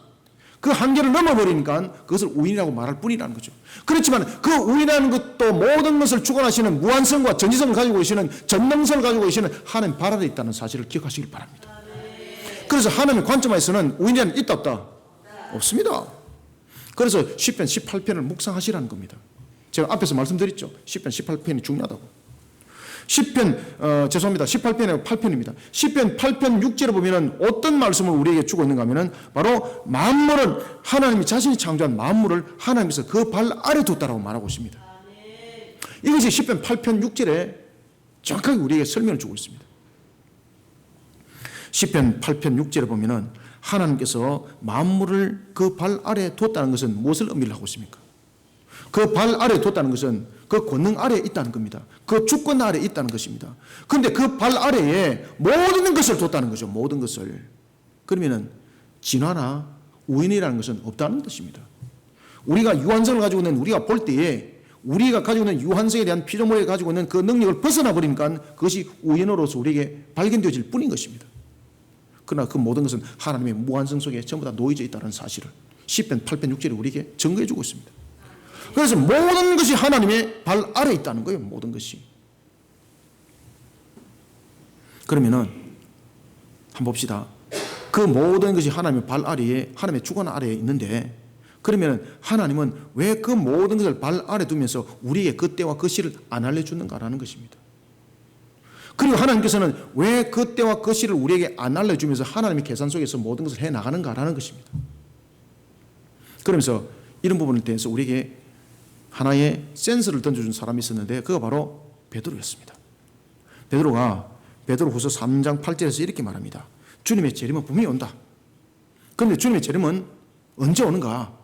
그 한계를 넘어버리니까 그것을 우연이라고 말할 뿐이라는 거죠. 그렇지만 그 우연이라는 것도 모든 것을 주관하시는 무한성과 전지성을 가지고 계시는 전능성을 가지고 계시는 하나님 발 아래 있다는 사실을 기억하시길 바랍니다. 그래서 하나님의 관점에서는 우연이란 있다 없다? 없습니다. 그래서 시편 18편을 묵상하시라는 겁니다. 제가 앞에서 말씀드렸죠. 시편 18편이 중요하다고. 시편 18편에 8편입니다. 시편 8편 6절에 보면은 어떤 말씀을 우리에게 주고 있는가 하면은 바로 만물은 하나님이 자신이 창조한 만물을 하나님께서 그 발 아래 뒀다라고 말하고 있습니다. 이것이 시편 8편 6절에 정확하게 우리에게 설명을 주고 있습니다. 시편 8편 6절에 보면은 하나님께서 만물을 그 발 아래 뒀다는 것은 무엇을 의미를 하고 있습니까? 그 발 아래 뒀다는 것은 그 권능 아래에 있다는 겁니다. 그 주권 아래에 있다는 것입니다. 그런데 그 발 아래에 모든 것을 뒀다는 거죠. 모든 것을. 그러면은 진화나 우연이라는 것은 없다는 것입니다. 우리가 유한성을 가지고 있는 우리가 볼 때에 우리가 가지고 있는 유한성에 대한 피조물에 가지고 있는 그 능력을 벗어나 버리니까 그것이 우연으로서 우리에게 발견되어질 뿐인 것입니다. 그러나 그 모든 것은 하나님의 무한성 속에 전부 다 놓여져 있다는 사실을 시편 8편 6절에 우리에게 증거해 주고 있습니다. 그래서 모든 것이 하나님의 발 아래에 있다는 거예요. 모든 것이. 그러면은 한번 봅시다. 그 모든 것이 하나님의 발 아래에, 하나님의 주권 아래에 있는데 그러면 하나님은 왜 그 모든 것을 발 아래 두면서 우리에게 그 때와 그 시를 안 알려주는가라는 것입니다. 그리고 하나님께서는 왜 그 때와 그 시를 우리에게 안 알려주면서 하나님의 계산 속에서 모든 것을 해나가는가라는 것입니다. 그러면서 이런 부분에 대해서 우리에게 하나의 센스를 던져준 사람이 있었는데 그가 바로 베드로였습니다. 베드로가 베드로후서 3장 8절에서 이렇게 말합니다. 주님의 재림은 분명히 온다. 그런데 주님의 재림은 언제 오는가?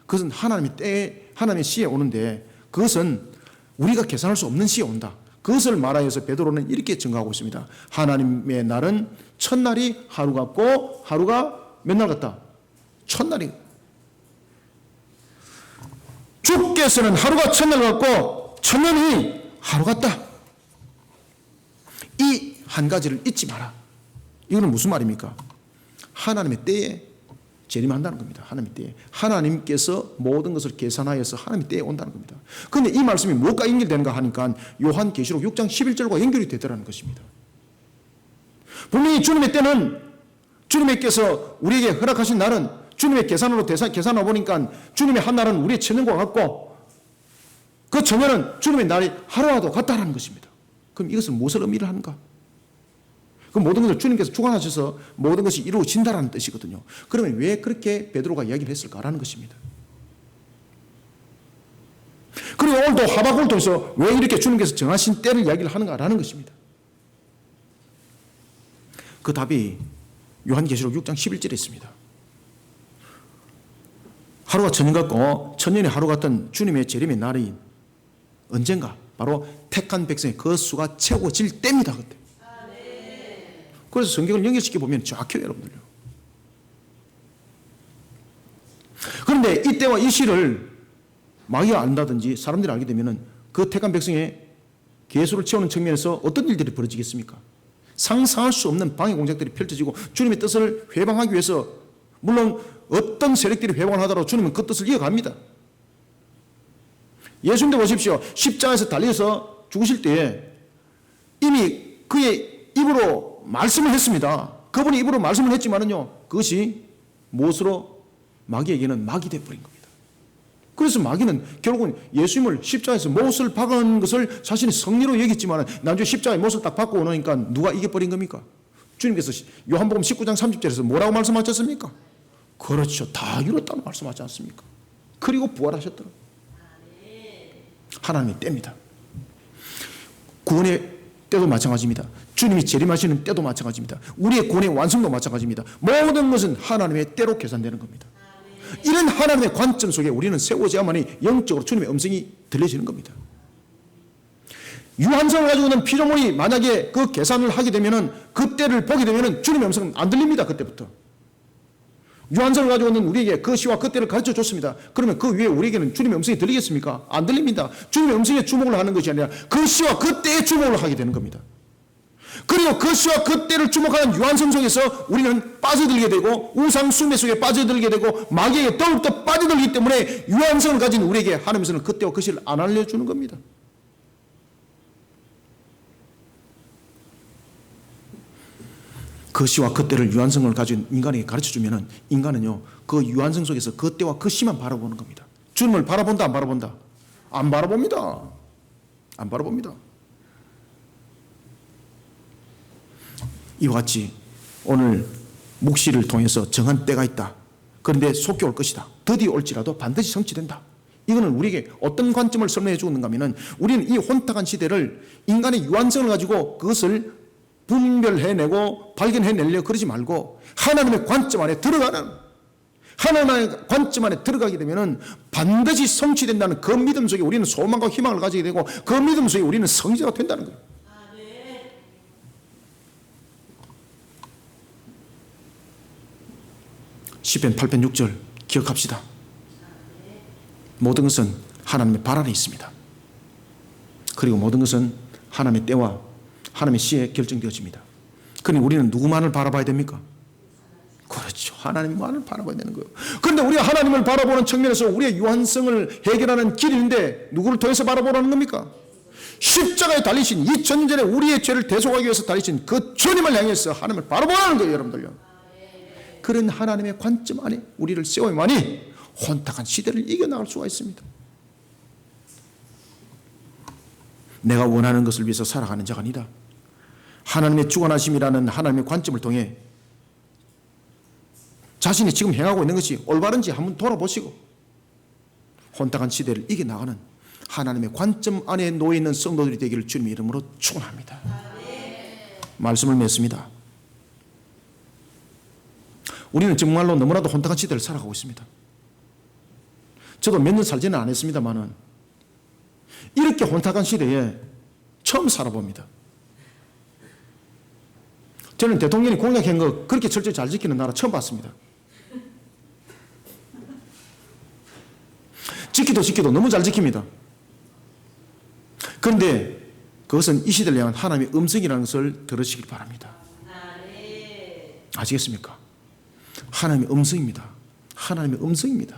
그것은 하나님의 때에, 하나님의 시에 오는데 그것은 우리가 계산할 수 없는 시에 온다. 그것을 말하여서 베드로는 이렇게 증거하고 있습니다. 하나님의 날은 첫날이 하루 같고 하루가 몇 날 같다? 첫날이. 주께서는 하루가 첫날 같고 천년이 하루 같다. 이 한 가지를 잊지 마라. 이거는 무슨 말입니까? 하나님의 때에 재림한다는 겁니다. 하나님의 때에. 하나님께서 모든 것을 계산하여서 하나님의 때에 온다는 겁니다. 그런데 이 말씀이 무엇과 연결되는가 하니까 요한계시록 6장 11절과 연결이 되더라는 것입니다. 분명히 주님의 때는 주님께서 우리에게 허락하신 날은 주님의 계산으로 계산해 보니까 주님의 한 날은 우리의 천년과 같고 그 천년은 주님의 날이 하루와도 같다는 것입니다. 그럼 이것은 무엇을 의미를 하는가? 그 모든 것을 주님께서 주관하셔서 모든 것이 이루어진다는 뜻이거든요. 그러면 왜 그렇게 베드로가 이야기를 했을까라는 것입니다. 그리고 오늘도 하박국을 통해서 왜 이렇게 주님께서 정하신 때를 이야기를 하는가라는 것입니다. 그 답이 요한계시록 6장 11절에 있습니다. 하루가 천년 같고 천년이 하루 같던 주님의 재림의 날이 언젠가? 바로 택한 백성의 그 수가 채워질 때입니다. 그때. 그래서 성경을 연결시켜 보면 정확해요, 여러분들요. 그런데 이때와 이 시를 마귀가 안다든지 사람들이 알게 되면 그 택한 백성의 계수를 채우는 측면에서 어떤 일들이 벌어지겠습니까? 상상할 수 없는 방해 공작들이 펼쳐지고 주님의 뜻을 회방하기 위해서 물론 어떤 세력들이 회방을 하더라도 주님은 그 뜻을 이어갑니다. 예수님도 보십시오. 십자가에서 달려서 죽으실 때에 이미 그의 입으로 말씀을 했습니다. 그분이 입으로 말씀을 했지만은요, 그것이 무엇으로 마귀에게는 막이 되어버린 겁니다. 그래서 마귀는 결국은 예수님을 십자가에서 못을 박은 것을 자신이 성리로 여겼지만 나중에 십자가에 못을 딱 박고 오니까 누가 이겨버린 겁니까? 주님께서 요한복음 19장 30절에서 뭐라고 말씀하셨습니까? 그렇죠. 다 이뤘다는 말씀하지 않습니까? 그리고 부활하셨더라고요. 하나님의 때입니다. 구원의 때도 마찬가지입니다. 주님이 재림하시는 때도 마찬가지입니다. 우리의 구원의 완성도 마찬가지입니다. 모든 것은 하나님의 때로 계산되는 겁니다. 이런 하나님의 관점 속에 우리는 세워져야만이 영적으로 주님의 음성이 들려지는 겁니다. 유한성을 가지고 있는 피조물이 만약에 그 계산을 하게 되면은, 그 때를 보게 되면은 주님의 음성은 안 들립니다. 그때부터. 유한성을 가지고 있는 우리에게 그 시와 그 때를 가르쳐 줬습니다. 그러면 그 위에 우리에게는 주님의 음성이 들리겠습니까? 안 들립니다. 주님의 음성에 주목을 하는 것이 아니라 그 시와 그 때에 주목을 하게 되는 겁니다. 그리고 그 시와 그 때를 주목하는 유한성 속에서 우리는 빠져들게 되고, 우상 숭배 속에 빠져들게 되고, 마귀에게 더욱더 빠져들기 때문에 유한성을 가진 우리에게 하나님께서는 그 때와 그 시를 안 알려주는 겁니다. 그 시와 그 때를 유한성을 가진 인간에게 가르쳐주면 인간은요, 그 유한성 속에서 그 때와 그 시만 바라보는 겁니다. 주님을 바라본다, 안 바라본다? 안 바라봅니다. 안 바라봅니다. 이와 같이 오늘 묵시를 통해서 정한 때가 있다. 그런데 속히 올 것이다. 더디 올지라도 반드시 성취된다. 이거는 우리에게 어떤 관점을 설명해 주는가 하면, 우리는 이 혼탁한 시대를 인간의 유한성을 가지고 그것을 분별해내고 발견해내려 그러지 말고, 하나님의 관점 안에 들어가는, 하나님의 관점 안에 들어가게 되면 반드시 성취된다는 그 믿음 속에 우리는 소망과 희망을 가지게 되고, 그 믿음 속에 우리는 성자가 된다는 거예요. 시편 8편 6절 기억합시다. 모든 것은 하나님의 발 아래 있습니다. 그리고 모든 것은 하나님의 때와 하나님의 시에 결정되어집니다. 그러니 우리는 누구만을 바라봐야 됩니까? 그렇죠. 하나님만을 바라봐야 되는 거예요. 그런데 우리가 하나님을 바라보는 측면에서 우리의 유한성을 해결하는 길인데, 누구를 통해서 바라보라는 겁니까? 십자가에 달리신, 2000년 전에 우리의 죄를 대속하기 위해서 달리신 그 주님을 향해서 하나님을 바라보라는 거예요, 여러분들요. 그런 하나님의 관점 안에 우리를 세워야만이 혼탁한 시대를 이겨나갈 수가 있습니다. 내가 원하는 것을 위해서 살아가는 자가 아니라 하나님의 주관하심이라는 하나님의 관점을 통해 자신이 지금 행하고 있는 것이 올바른지 한번 돌아보시고 혼탁한 시대를 이겨나가는 하나님의 관점 안에 놓여있는 성도들이 되기를 주님의 이름으로 축원합니다. 말씀을 맺습니다. 우리는 정말로 너무나도 혼탁한 시대를 살아가고 있습니다. 저도 몇 년 살지는 않았습니다만은 이렇게 혼탁한 시대에 처음 살아봅니다. 저는 대통령이 공약한 거 그렇게 철저히 잘 지키는 나라 처음 봤습니다. 지키도 너무 잘 지킵니다. 그런데 그것은 이 시대를 향한 하나님의 음성이라는 것을 들으시길 바랍니다. 아시겠습니까? 하나님의 음성입니다. 하나님의 음성입니다.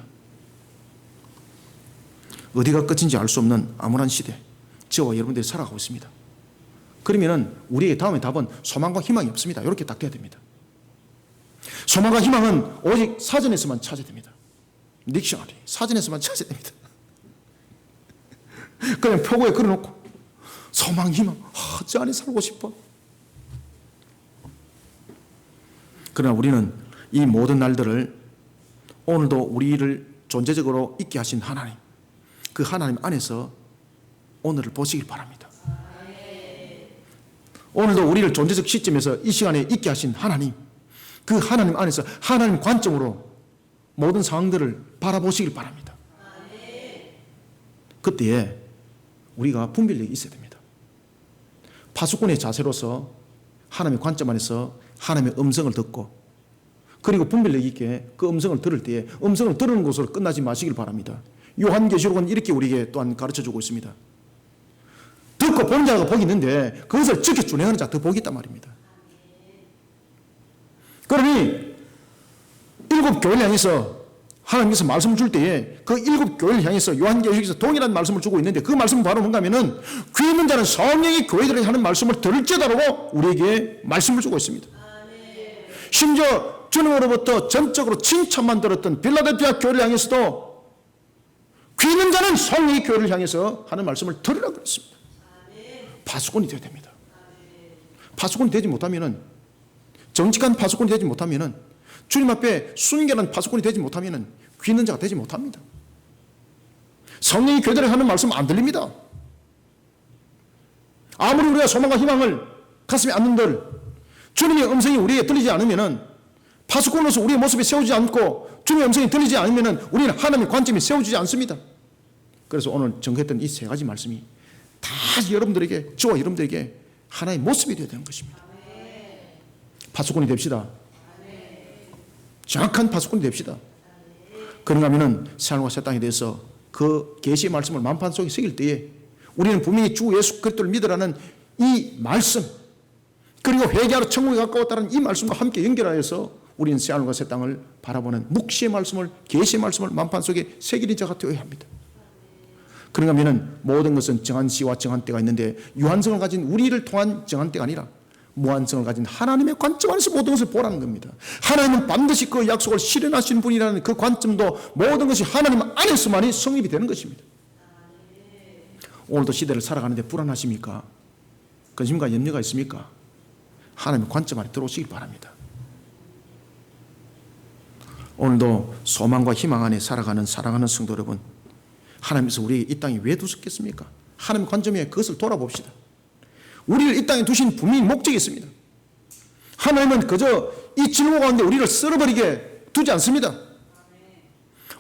어디가 끝인지 알 수 없는 암울한 시대, 저와 여러분들이 살아가고 있습니다. 그러면 우리의 다음의 답은 소망과 희망이 없습니다. 이렇게 딱 돼야 됩니다. 소망과 희망은 오직 사전에서만 찾아야 됩니다. 딕셔너리, 사전에서만 찾아야 됩니다. 그냥 표고에 걸어놓고 소망, 희망, 저 안에 살고 싶어. 그러나 우리는 이 모든 날들을, 오늘도 우리를 존재적으로 있게 하신 하나님, 그 하나님 안에서 오늘을 보시길 바랍니다. 오늘도 우리를 존재적 시점에서 이 시간에 있게 하신 하나님, 그 하나님 안에서 하나님 관점으로 모든 상황들을 바라보시길 바랍니다. 그때에 우리가 분별력이 있어야 됩니다. 파수꾼의 자세로서 하나님의 관점 안에서 하나님의 음성을 듣고, 그리고 분별력 있게 그 음성을 들을 때에 음성을 들은 것으로 끝나지 마시길 바랍니다. 요한계시록은 이렇게 우리에게 또한 가르쳐주고 있습니다. 듣고 본 자가 복이 있는데 그것을 지켜 준행하는 자 더 복이 있단 말입니다. 그러니 7 교회를 향해서 하나님께서 말씀을 줄 때에 그 7 교회를 향해서 요한계시록에서 동일한 말씀을 주고 있는데, 그 말씀은 바로 뭔가 하면은 귀 있는 자는 성령이 교회들에게 하는 말씀을 들을지어다라고 우리에게 말씀을 주고 있습니다. 심지어 주님으로부터 전적으로 칭찬만 들었던 빌라델피아 교회를 향해서도 귀 있는 자는 성령이 교회를 향해서 하는 말씀을 들으라고 그랬습니다. 파수꾼이 되어야 됩니다. 파수꾼이 되지 못하면은, 정직한 파수꾼이 되지 못하면은 주님 앞에 순결한 파수꾼이 되지 못하면 귀 있는 자가 되지 못합니다. 성령이 교대를 하는 말씀 안 들립니다. 아무리 우리가 소망과 희망을 가슴에 안는들 주님의 음성이 우리에게 들리지 않으면, 파수꾼으로서 우리의 모습이 세워지지 않고 주님의 음성이 들리지 않으면 우리는 하나님의 관점이 세워지지 않습니다. 그래서 오늘 전개했던 이 세 가지 말씀이 다 여러분들에게, 저와 여러분들에게 하나의 모습이 되어야 되는 것입니다. 파수꾼이 됩시다. 정확한 파수꾼이 됩시다. 그런가 하면 새하늘과 새 땅에 대해서 그 계시의 말씀을 만판 속에 새길 때에 우리는 분명히 주 예수 그리스도를 믿으라는 이 말씀, 그리고 회개하러 천국에 가까웠다는 이 말씀과 함께 연결하여서 우리는 새하늘과 새 땅을 바라보는 묵시의 말씀을, 계시의 말씀을 만판 속에 새기는 자가 되어야 합니다. 그런가 하면 모든 것은 정한 시와 정한 때가 있는데, 유한성을 가진 우리를 통한 정한 때가 아니라 무한성을 가진 하나님의 관점 안에서 모든 것을 보라는 겁니다. 하나님은 반드시 그 약속을 실현하신 분이라는 그 관점도 모든 것이 하나님 안에서만이 성립이 되는 것입니다. 오늘도 시대를 살아가는데 불안하십니까? 근심과 염려가 있습니까? 하나님의 관점 안에 들어오시기 바랍니다. 오늘도 소망과 희망 안에 살아가는 사랑하는 성도 여러분, 하나님께서 우리 이 땅에 왜 두셨겠습니까? 하나님의 관점에 그것을 돌아봅시다. 우리를 이 땅에 두신 분명히 목적이 있습니다. 하나님은 그저 이 질고 가운데 우리를 썰어버리게 두지 않습니다.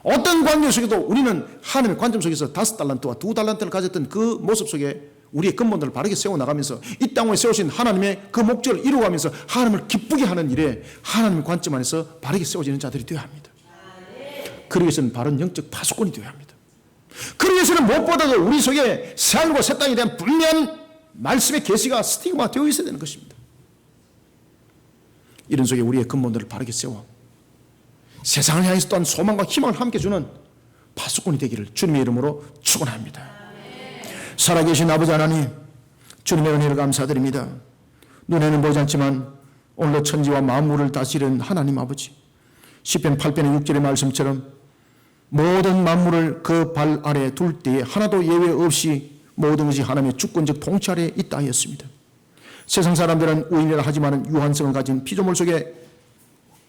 어떤 관계 속에도 우리는 하나님의 관점 속에서 5달란트와 2달란트를 가졌던 그 모습 속에 우리의 근본들을 바르게 세워나가면서 이 땅에 세우신 하나님의 그 목적을 이루어가면서 하나님을 기쁘게 하는 일에 하나님의 관점 안에서 바르게 세워지는 자들이 되어야 합니다. 그러기 위해서는 바른 영적 파수꾼이 되어야 합니다. 그러기 위해서는 무엇보다도 우리 속에 새하늘과 새 땅에 대한 분명한 말씀의 계시가 스티그마 되어 있어야 되는 것입니다. 이런 속에 우리의 근본들을 바르게 세워 세상을 향해서 또한 소망과 희망을 함께 주는 파수꾼이 되기를 주님의 이름으로 축원합니다. 살아계신 아버지 하나님, 주님의 은혜를 감사드립니다. 눈에는 보지 않지만 오늘도 천지와 만물을 다스리는 하나님 아버지, 시편 8편의 6절의 말씀처럼 모든 만물을 그 발 아래 둘 때에 하나도 예외 없이 모든 것이 하나님의 주권적 통치 아래 있다 하였습니다. 세상 사람들은 우인이라 하지만 유한성을 가진 피조물 속에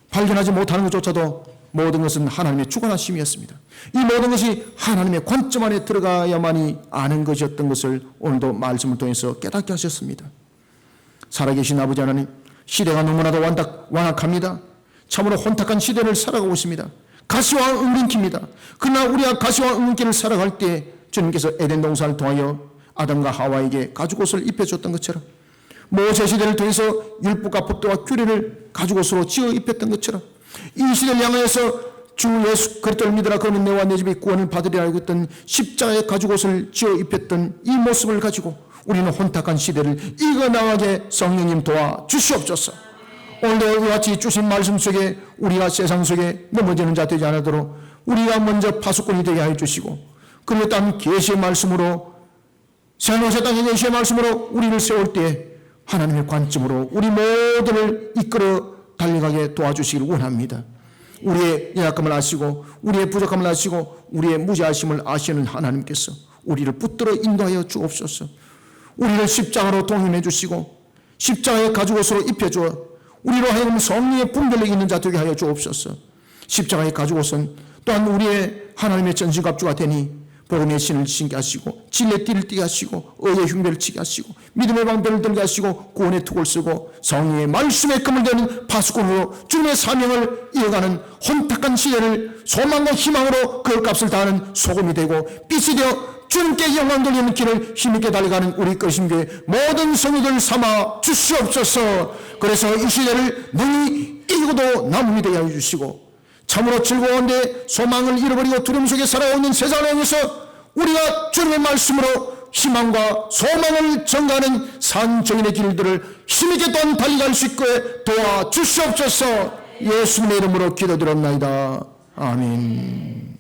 발견하지 못하는 것조차도 모든 것은 하나님의 주관하심이었습니다. 이 모든 것이 하나님의 관점 안에 들어가야만이 아는 것이었던 것을 오늘도 말씀을 통해서 깨닫게 하셨습니다. 살아계신 아버지 하나님, 시대가 너무나도 완악합니다. 참으로 혼탁한 시대를 살아가고 있습니다. 가시와 은근키입니다. 그러나 우리가 가시와 은근키를 살아갈 때 주님께서 에덴 동산을 통하여 아담과 하와에게 가죽옷을 입혀줬던 것처럼, 모세 시대를 통해서 율법과 법도와 규례를 가죽옷으로 지어 입혔던 것처럼, 이 시대를 향하여서 주 예수 그리스도를 믿으라 그러면 내와 내 집이 구원을 받으리라 하고 있던 십자가의 가죽옷을 지어 입혔던 이 모습을 가지고 우리는 혼탁한 시대를 이겨나가게 성령님 도와 주시옵소서. 오늘도 이와 같이 주신 말씀 속에 우리가 세상 속에 넘어지는 자 되지 않도록 우리가 먼저 파수꾼이 되게 하여 주시고, 그리고 또한 계시의 말씀으로, 새하늘과 새 땅의 계시의 말씀으로 우리를 세울 때 하나님의 관점으로 우리 모두를 이끌어 달려가게 도와주시기를 원합니다. 우리의 연약함을 아시고 우리의 부족함을 아시고 우리의 무지하심을 아시는 하나님께서 우리를 붙들어 인도하여 주옵소서. 우리를 십자가로 동행해 주시고 십자가의 가죽옷으로 입혀주어 우리로 하여금 성령의 분별력이 있는 자 되게 하여 주옵소서. 십자가의 가죽옷은 또한 우리의 하나님의 전신갑주가 되니 복음의 신을 신게 하시고 진리의 띠를 띠게 하시고 의의 흉배를 치게 하시고 믿음의 방패를 들게 하시고 구원의 툭을 쓰고 성령의 말씀의 금을 대는 파수꾼으로 주님의 사명을 이어가는 혼탁한 시대를 소망과 희망으로 그 값을 다하는 소금이 되고 빛이 되어 주님께 영광 돌리는 길을 힘있게 달려가는 우리 거심교회 모든 성도들 삼아 주시옵소서. 그래서 이 시대를 능히 이기고도 남음이 되게 하여 주시고 참으로 즐거운데 소망을 잃어버리고 두려움 속에 살아오는 세상을 향해서 우리가 주님의 말씀으로 희망과 소망을 전가하는 산정인의 길들을 힘있게 또한 달려갈 수 있게 도와주시옵소서. 예수님의 이름으로 기도드렸나이다. 아멘.